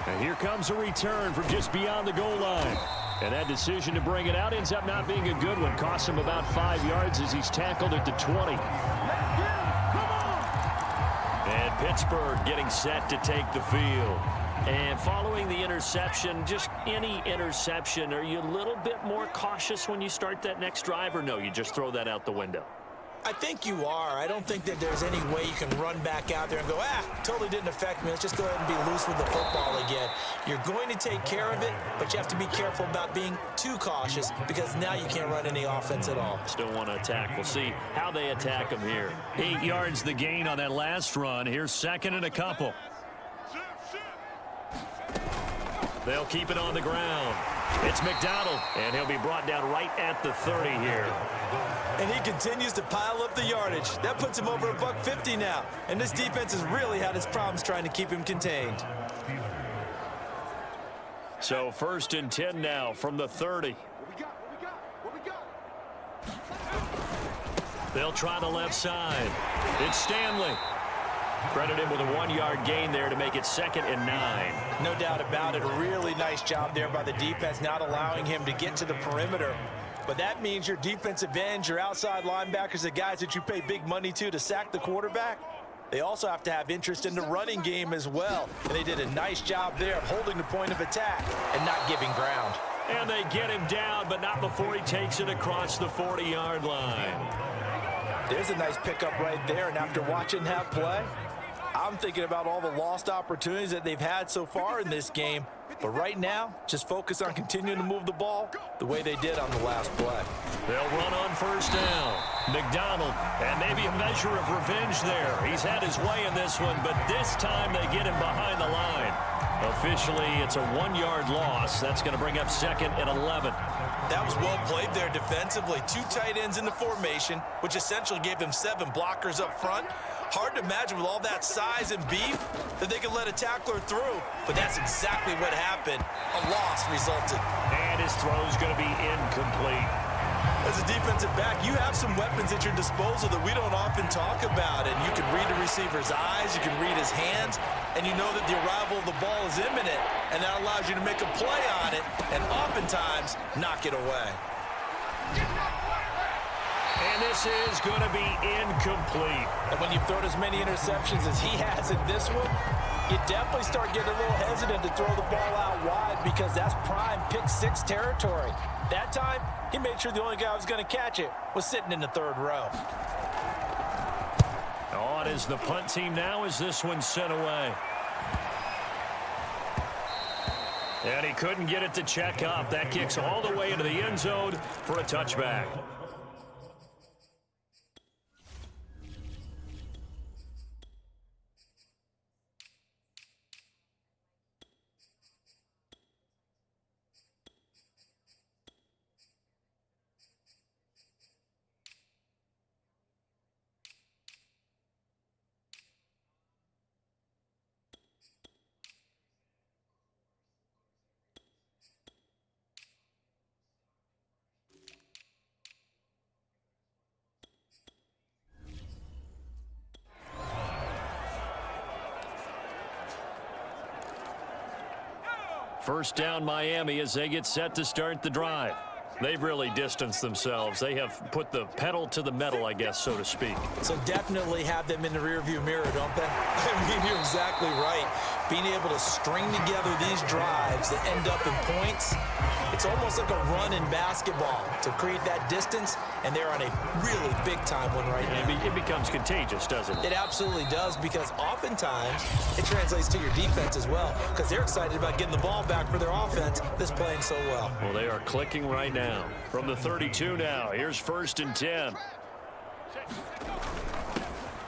And here comes a return from just beyond the goal line. And that decision to bring it out ends up not being a good one. Costs him about 5 yards as he's tackled at the 20. And Pittsburgh getting set to take the field. And following the interception, just any interception, are you a little bit more cautious when you start that next drive, or no, you just throw that out the window? I think you are. I don't think that there's any way you can run back out there and go, totally didn't affect me. Let's just go ahead and be loose with the football again. You're going to take care of it, but you have to be careful about being too cautious because now you can't run any offense at all. Still want to attack. We'll see how they attack them here. 8 yards the gain on that last run. Here's second and a couple. They'll keep it on the ground. It's McDonald, and he'll be brought down right at the 30 here. And he continues to pile up the yardage. That puts him over $150 now. And this defense has really had its problems trying to keep him contained. So 1st and 10 now from the 30. They'll try the left side. It's Stanley. Credit him with a 1-yard gain there to make it 2nd and 9. No doubt about it. A really nice job there by the defense, not allowing him to get to the perimeter. But that means your defensive ends, your outside linebackers, the guys that you pay big money to sack the quarterback, they also have to have interest in the running game as well. And they did a nice job there of holding the point of attack and not giving ground. And they get him down, but not before he takes it across the 40-yard line. There's a nice pickup right there. And after watching that play, I'm thinking about all the lost opportunities that they've had so far in this game. But right now, just focus on continuing to move the ball the way they did on the last play. They'll run on 1st down. McDonald, and maybe a measure of revenge there. He's had his way in this one, but this time they get him behind the line. Officially, it's a 1-yard loss. That's going to bring up 2nd and 11. That was well played there defensively. 2 tight ends in the formation, which essentially gave them 7 blockers up front. Hard to imagine with all that size and beef that they could let a tackler through, but that's exactly what happened. A loss resulted. And his throw's going to be incomplete. As a defensive back, you have some weapons at your disposal that we don't often talk about, and you can read the receiver's eyes, you can read his hands, and you know that the arrival of the ball is imminent, and that allows you to make a play on it and oftentimes knock it away. And this is going to be incomplete. And when you've thrown as many interceptions as he has in this one, you definitely start getting a little hesitant to throw the ball out wide because that's prime pick-6 territory. That time, he made sure the only guy who was going to catch it was sitting in the 3rd row. On is the punt team now as this one's sent away. And he couldn't get it to check up. That kicks all the way into the end zone for a touchback. First down Miami as they get set to start the drive. They've really distanced themselves. They have put the pedal to the metal, I guess, so to speak. So definitely have them in the rearview mirror, don't they? I mean, you're exactly right. Being able to string together these drives that end up in points, it's almost like a run in basketball to create that distance, and they're on a really big-time one right now. It becomes contagious, doesn't it? It absolutely does, because oftentimes it translates to your defense as well, because they're excited about getting the ball back for their offense that's playing so well. Well, they are clicking right now. From the 32 now, here's 1st and 10.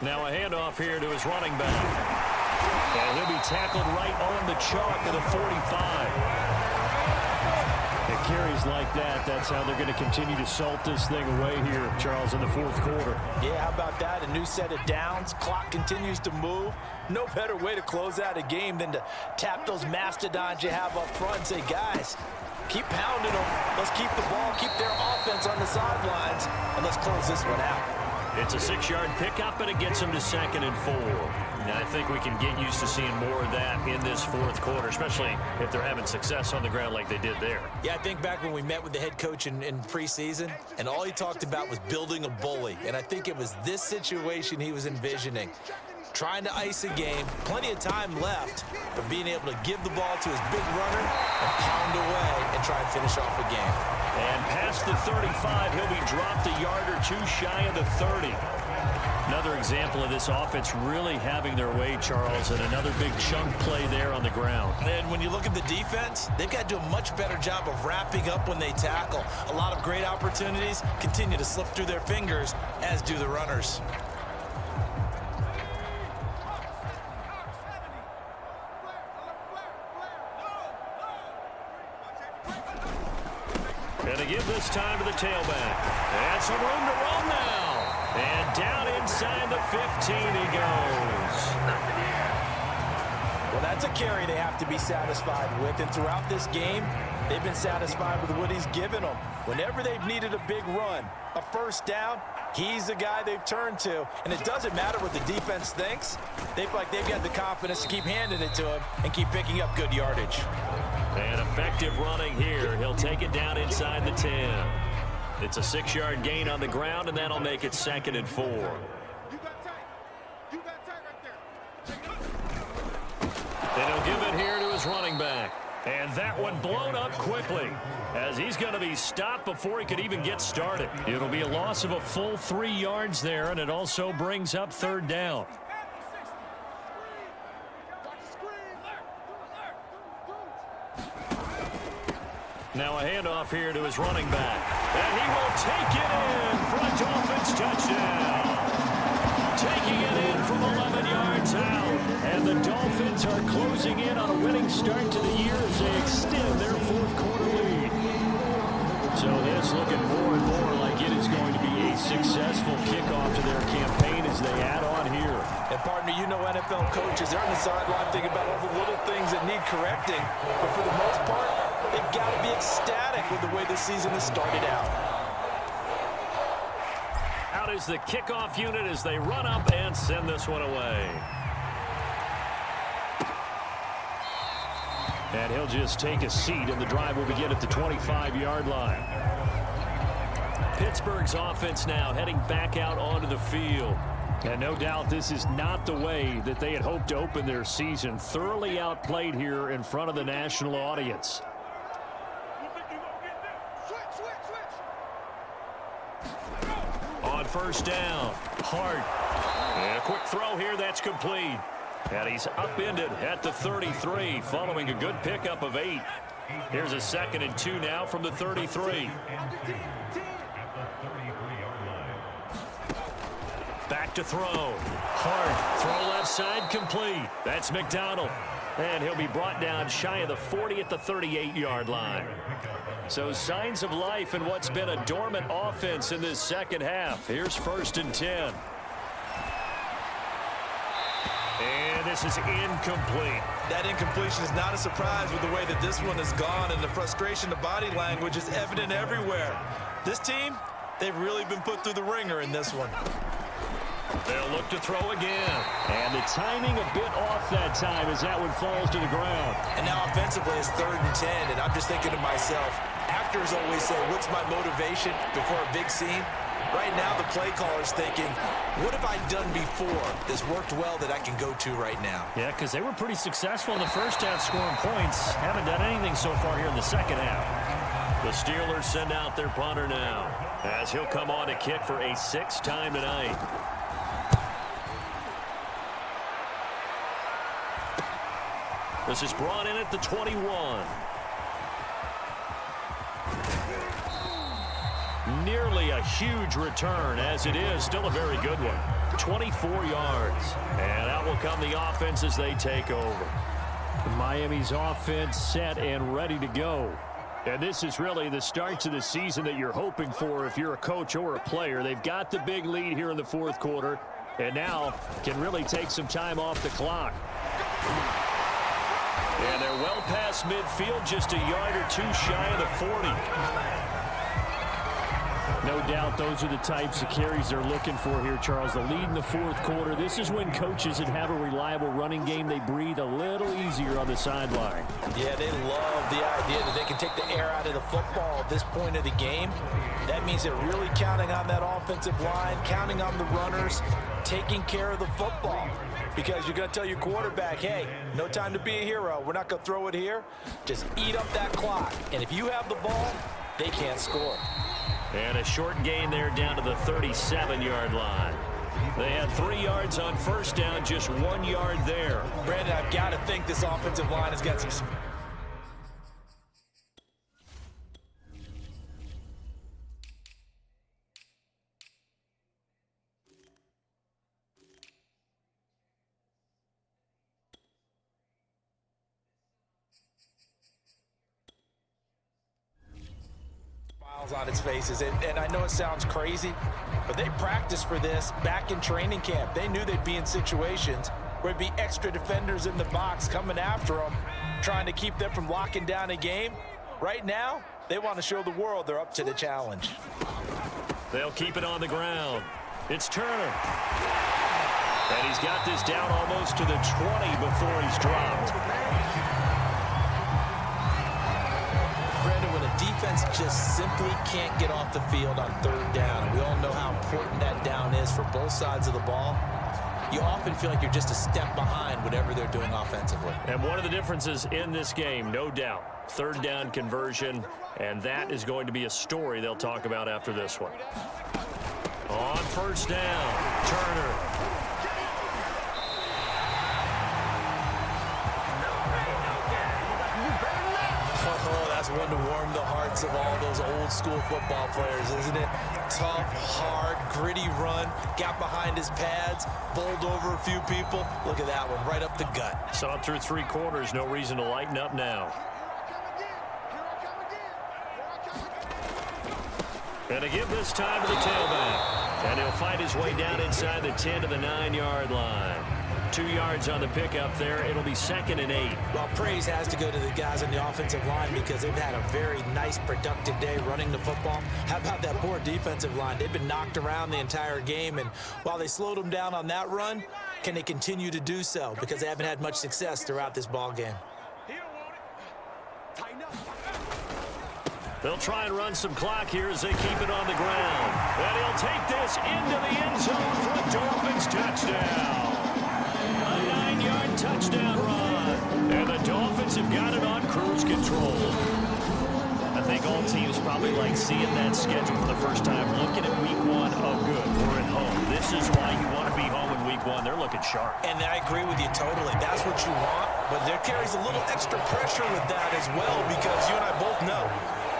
Now a handoff here to his running back. And he'll be tackled right on the chalk to the 45. It carries like that. That's how they're going to continue to salt this thing away here, Charles, in the 4th quarter. Yeah, how about that? A new set of downs. Clock continues to move. No better way to close out a game than to tap those mastodons you have up front and say, guys, keep pounding them. Let's keep the ball, keep their offense on the sidelines, and let's close this one out. It's a 6-yard pickup, and it gets them to 2nd and 4. And I think we can get used to seeing more of that in this 4th quarter, especially if they're having success on the ground like they did there. Yeah, I think back when we met with the head coach in preseason, and all he talked about was building a bully. And I think it was this situation he was envisioning. trying to ice a game, plenty of time left, but being able to give the ball to his big runner and pound away and try and finish off a game. And past the 35, he'll be dropped a yard or two shy of the 30. Another example of this offense really having their way, Charles, and another big chunk play there on the ground. And when you look at the defense, they've got to do a much better job of wrapping up when they tackle. A lot of great opportunities continue to slip through their fingers, as do the runners. Gonna give this time to the tailback. And some room to run now. And down inside the 15 he goes. Well, that's a carry they have to be satisfied with. And throughout this game, they've been satisfied with what he's given them. Whenever they've needed a big run, a first down, he's the guy they've turned to. And it doesn't matter what the defense thinks. They've got the confidence to keep handing it to him and keep picking up good yardage. And effective running here. He'll take it down inside the 10. It's a 6-yard gain on the ground, and that'll make it 2nd and 4. You got tight. You got tight right there. And he'll give it here to his running back. And that one blown up quickly as he's going to be stopped before he could even get started. It'll be a loss of a full 3 yards there, and it also brings up 3rd down. Now a handoff here to his running back. And he will take it in for a Dolphins touchdown. Taking it in from 11 yards out. And the Dolphins are closing in on a winning start to the year as they extend their 4th quarter lead. So it's looking more and more like it is going to be a successful kickoff to their campaign as they add on here. And partner, you know NFL coaches, they're on the sideline thinking about all the little things that need correcting. But for the most part, they've got to be ecstatic with the way the season has started out. Out is the kickoff unit as they run up and send this one away. And he'll just take a seat, and the drive will begin at the 25-yard line. Pittsburgh's offense now heading back out onto the field. And no doubt this is not the way that they had hoped to open their season. Thoroughly outplayed here in front of the national audience. On 1st down, Hart. And a quick throw here, that's complete. And he's upended at the 33 following a good pickup of 8. Here's a 2nd and 2 now from the 33. Back to throw. Hart, throw left side, complete. That's McDonald. And he'll be brought down shy of the 40 at the 38-yard line. So signs of life in what's been a dormant offense in this second half. Here's 1st and 10. And this is incomplete. That incompletion is not a surprise with the way that this one has gone, and the frustration of body language is evident everywhere. This team, they've really been put through the ringer in this one. They'll look to throw again. And the timing a bit off that time as that one falls to the ground. And now offensively it's 3rd and 10, and I'm just thinking to myself, actors always say, what's my motivation before a big scene? Right now the play caller's thinking, what have I done before that's worked well that I can go to right now? Yeah, because they were pretty successful in the first half scoring points. Haven't done anything so far here in the second half. The Steelers send out their punter now as he'll come on to kick for a 6th time tonight. This is brought in at the 21. Nearly a huge return, as it is still a very good one. 24 yards. And out will come the offense as they take over. Miami's offense set and ready to go. And this is really the start to the season that you're hoping for if you're a coach or a player. They've got the big lead here in the 4th quarter, and now can really take some time off the clock. And they're well past midfield, just a yard or two shy of the 40. No doubt those are the types of carries they're looking for here, Charles. The lead in the fourth quarter. This is when coaches that have a reliable running game, they breathe a little easier on the sideline. Yeah, they love the idea that they can take the air out of the football at this point of the game. That means they're really counting on that offensive line, counting on the runners, taking care of the football. Because you're going to tell your quarterback, hey, no time to be a hero. We're not going to throw it here. Just eat up that clock. And if you have the ball, they can't score. And a short gain there down to the 37-yard line. They had 3 yards on first down, just 1 yard there. Brandon, I've got to think this offensive line has got some... on its faces, and I know it sounds crazy, but they practiced for this back in training camp. They knew they'd be in situations where there'd be extra defenders in the box coming after them, trying to keep them from locking down a game. Right now, they want to show the world they're up to the challenge. They'll keep it on the ground. It's Turner. And he's got this down almost to the 20 before he's dropped. Brandon, when a defense just simply can't get off the field on third down, and we all know how important that down is for both sides of the ball, you often feel like you're just a step behind whatever they're doing offensively. And one of the differences in this game, no doubt, third down conversion, and that is going to be a story they'll talk about after this one. On first down, Turner. That's one to warm the hearts of all those old school football players, isn't it? Tough, hard, gritty run, got behind his pads, bowled over a few people. Look at that one, right up the gut. Saw it through 3 quarters, no reason to lighten up now. And a give this time to the tailback. And he'll fight his way down inside the 10 to the 9-yard line. 2 yards on the pickup there. It'll be 2nd and 8. Well, praise has to go to the guys on the offensive line because they've had a very nice, productive day running the football. How about that poor defensive line? They've been knocked around the entire game, and while they slowed them down on that run, can they continue to do so? Because they haven't had much success throughout this ball game. They'll try and run some clock here as they keep it on the ground. And he'll take this into the end zone for a Dolphins touchdown. A 9-yard touchdown run. And the Dolphins have got it on cruise control. I think all teams probably like seeing that schedule for the first time, looking at week 1 of good. We're at home. This is why you want to be home in week 1. They're looking sharp. And I agree with you totally. That's what you want. But there carries a little extra pressure with that as well because you and I both know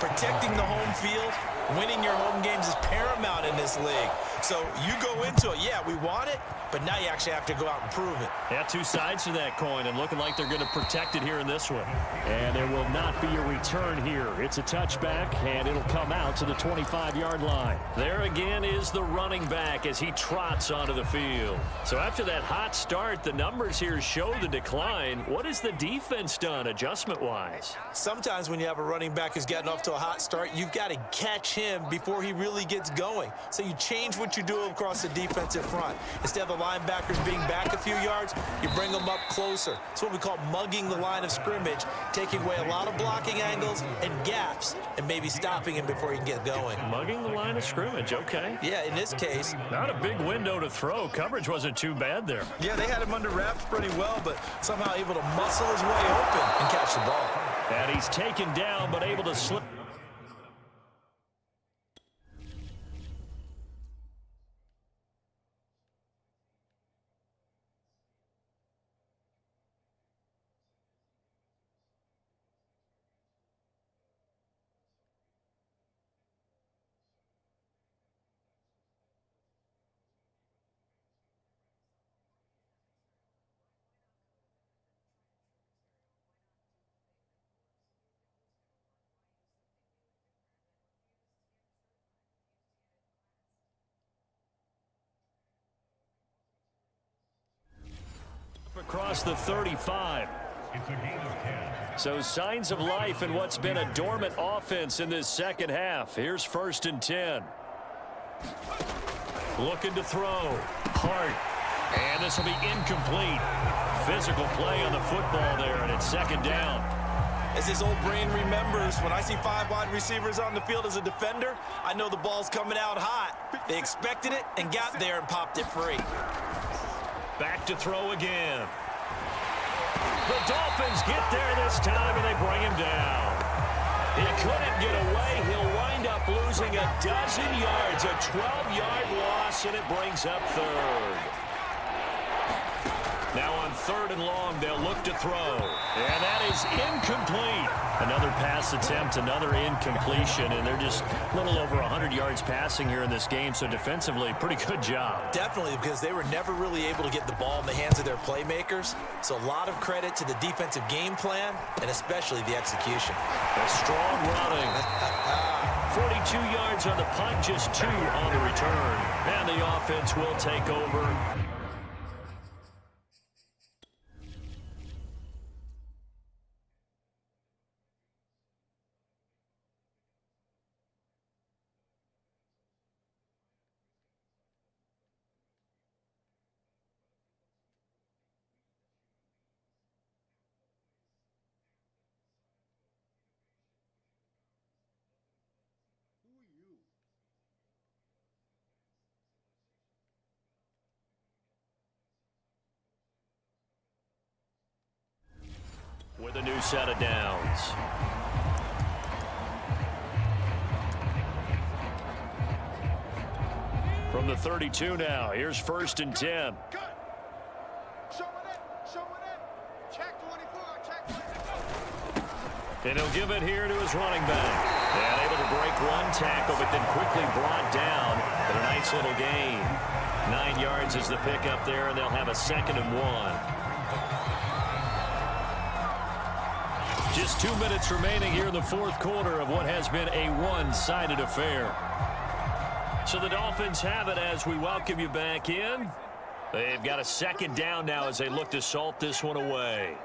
protecting the home field, winning your home games is paramount in this league. So you go into it, yeah, we want it, but now you actually have to go out and prove it. Yeah, 2 sides to that coin, and looking like they're going to protect it here in this one. And there will not be a return here. It's a touchback, and it'll come out to the 25-yard line. There again is the running back as he trots onto the field. So after that hot start, the numbers here show the decline. What has the defense done adjustment-wise? Sometimes when you have a running back who's gotten off to a hot start, you've got to catch him before he really gets going. So you change what you do across the defensive front. Instead of the linebackers being back a few yards, you bring them up closer. It's what we call mugging the line of scrimmage, taking away a lot of blocking angles and gaps and maybe stopping him before he can get going. Mugging the line of scrimmage, okay. Yeah, in this case. Not a big window to throw. Coverage wasn't too bad there. Yeah, they had him under wraps pretty well, but somehow able to muscle his way open and catch the ball. And he's taken down, but able to slip. Across the 35. So signs of life in what's been a dormant offense in this second half. Here's 1st and 10. Looking to throw. Hart. And this will be incomplete. Physical play on the football there, and it's second down. As his old brain remembers, when I see 5 wide receivers on the field as a defender, I know the ball's coming out hot. They expected it and got there and popped it free. Back to throw again. The Dolphins get there this time, and they bring him down. He couldn't get away. He'll wind up losing a dozen yards, a 12-yard loss, and it brings up third. Now on 3rd and long, they'll look to throw. And that is incomplete. Another pass attempt, another incompletion, and they're just a little over 100 yards passing here in this game, so defensively, pretty good job. Definitely, because they were never really able to get the ball in the hands of their playmakers. So a lot of credit to the defensive game plan, and especially the execution. A strong running. 42 yards on the punt, just 2 on the return. And the offense will take over. With a new set of downs. From the 32 now, here's 1st and 10. Show it in. Show it in. Check 24. Check 24. And he'll give it here to his running back. And able to break 1 tackle, but then quickly brought down. But a nice little gain. 9 yards is the pickup there, and they'll have a 2nd and 1. Just 2 minutes remaining here in the 4th quarter of what has been a one-sided affair. So the Dolphins have it as we welcome you back in. They've got a 2nd down now as they look to salt this one away.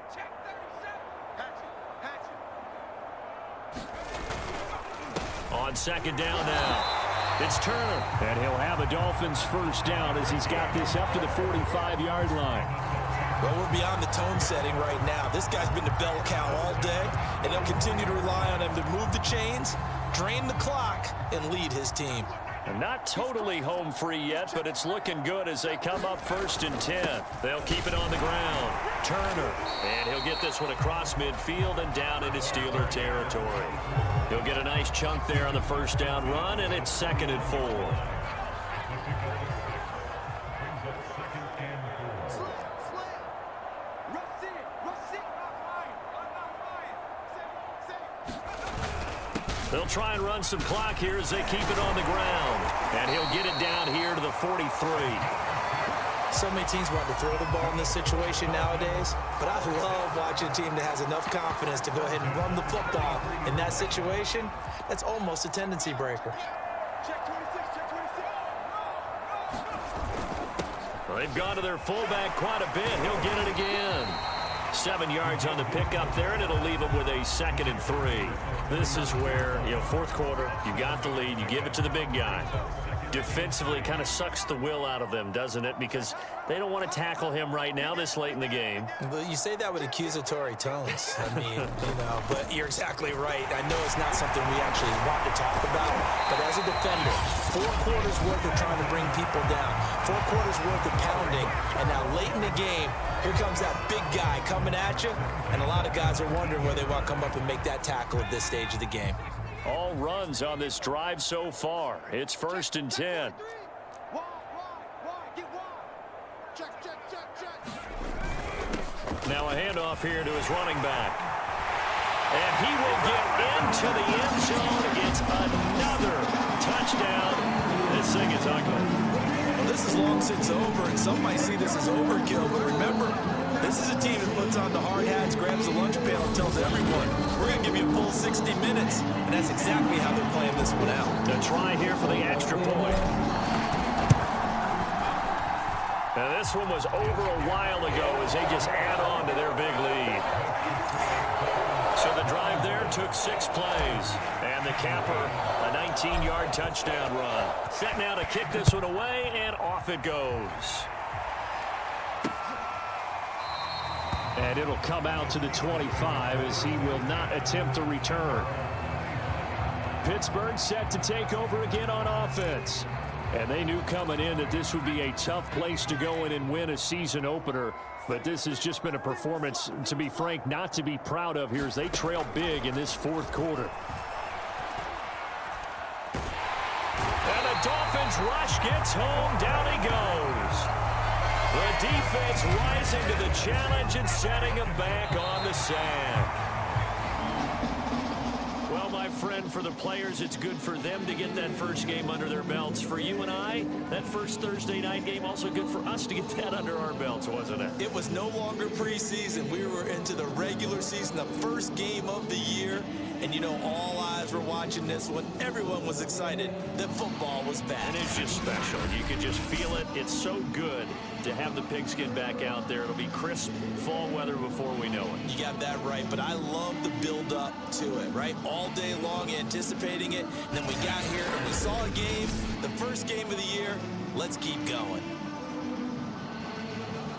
On 2nd down now, it's Turner. And he'll have a Dolphins 1st down as he's got this up to the 45-yard line. Well, we're beyond the tone setting right now. This guy's been the bell cow all day, and they'll continue to rely on him to move the chains, drain the clock, and lead his team. And not totally home free yet, but it's looking good as they come up 1st and 10. They'll keep it on the ground. Turner, and he'll get this one across midfield and down into Steeler territory. He'll get a nice chunk there on the 1st down run, and it's 2nd and 4. They'll try and run some clock here as they keep it on the ground. And he'll get it down here to the 43. So many teams want to throw the ball in this situation nowadays, but I love watching a team that has enough confidence to go ahead and run the football in that situation. That's almost a tendency breaker. Check 26. Check 26. Well, they've gone to their fullback quite a bit. He'll get it again. 7 yards on the pickup there, and it'll leave them with a 2nd and 3. This is where, 4th quarter, you got the lead, you give it to the big guy. Defensively kind of sucks the will out of them, doesn't it? Because they don't want to tackle him right now this late in the game. But you say that with accusatory tones. I mean, but you're exactly right. I know it's not something we actually want to talk about, but as a defender, 4 quarters worth of trying to bring people down, 4 quarters worth of pounding, and now late in the game, here comes that big guy coming at you, and a lot of guys are wondering where they want to come up and make that tackle at this stage of the game. All runs on this drive so far. It's 1st and 10. Wide, get wide. Check. Now a handoff here to his running back. And he will get into the end zone. It's another touchdown. This thing is ugly. Well, this is long since over, and some might see this as overkill, but remember, this is a team that puts on the hard hats, grabs the lunch pail, and tells everyone, we're going to give you a full 60 minutes. And that's exactly how they're playing this one out. The try here for the extra point. Now this one was over a while ago as they just add on to their big lead. So the drive there took 6 plays. And the capper, a 19-yard touchdown run. Set now to kick this one away, and off it goes. And it'll come out to the 25 as he will not attempt a return. Pittsburgh set to take over again on offense. And they knew coming in that this would be a tough place to go in and win a season opener. But this has just been a performance, to be frank, not to be proud of here as they trail big in this fourth quarter. And the Dolphins rush gets home. Down he goes. The defense rising to the challenge and setting him back on the sand. Well, my friend, for the players, it's good for them to get that first game under their belts. For you and I, that first Thursday night game, also good for us to get that under our belts, wasn't it? It was no longer preseason. We were into the regular season, the first game of the year. And, you know, all eyes were watching this one. Everyone was excited that football was back. And it's just special. You can just feel it. It's so good to have the pigskin back out there. It'll be crisp fall weather before we know it. You got that right, but I love the build-up to it, right? All day long anticipating it, and then we got here and we saw a game, the first game of the year. Let's keep going.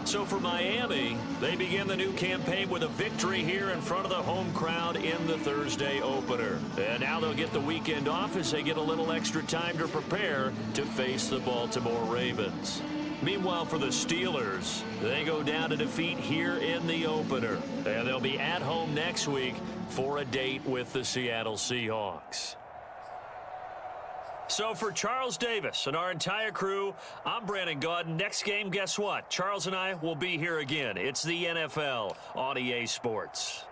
So for Miami, they begin the new campaign with a victory here in front of the home crowd in the Thursday opener. And now they'll get the weekend off as they get a little extra time to prepare to face the Baltimore Ravens. Meanwhile, for the Steelers, they go down to defeat here in the opener. And they'll be at home next week for a date with the Seattle Seahawks. So for Charles Davis and our entire crew, I'm Brandon Gaudin. Next game, guess what? Charles and I will be here again. It's the NFL on EA Sports.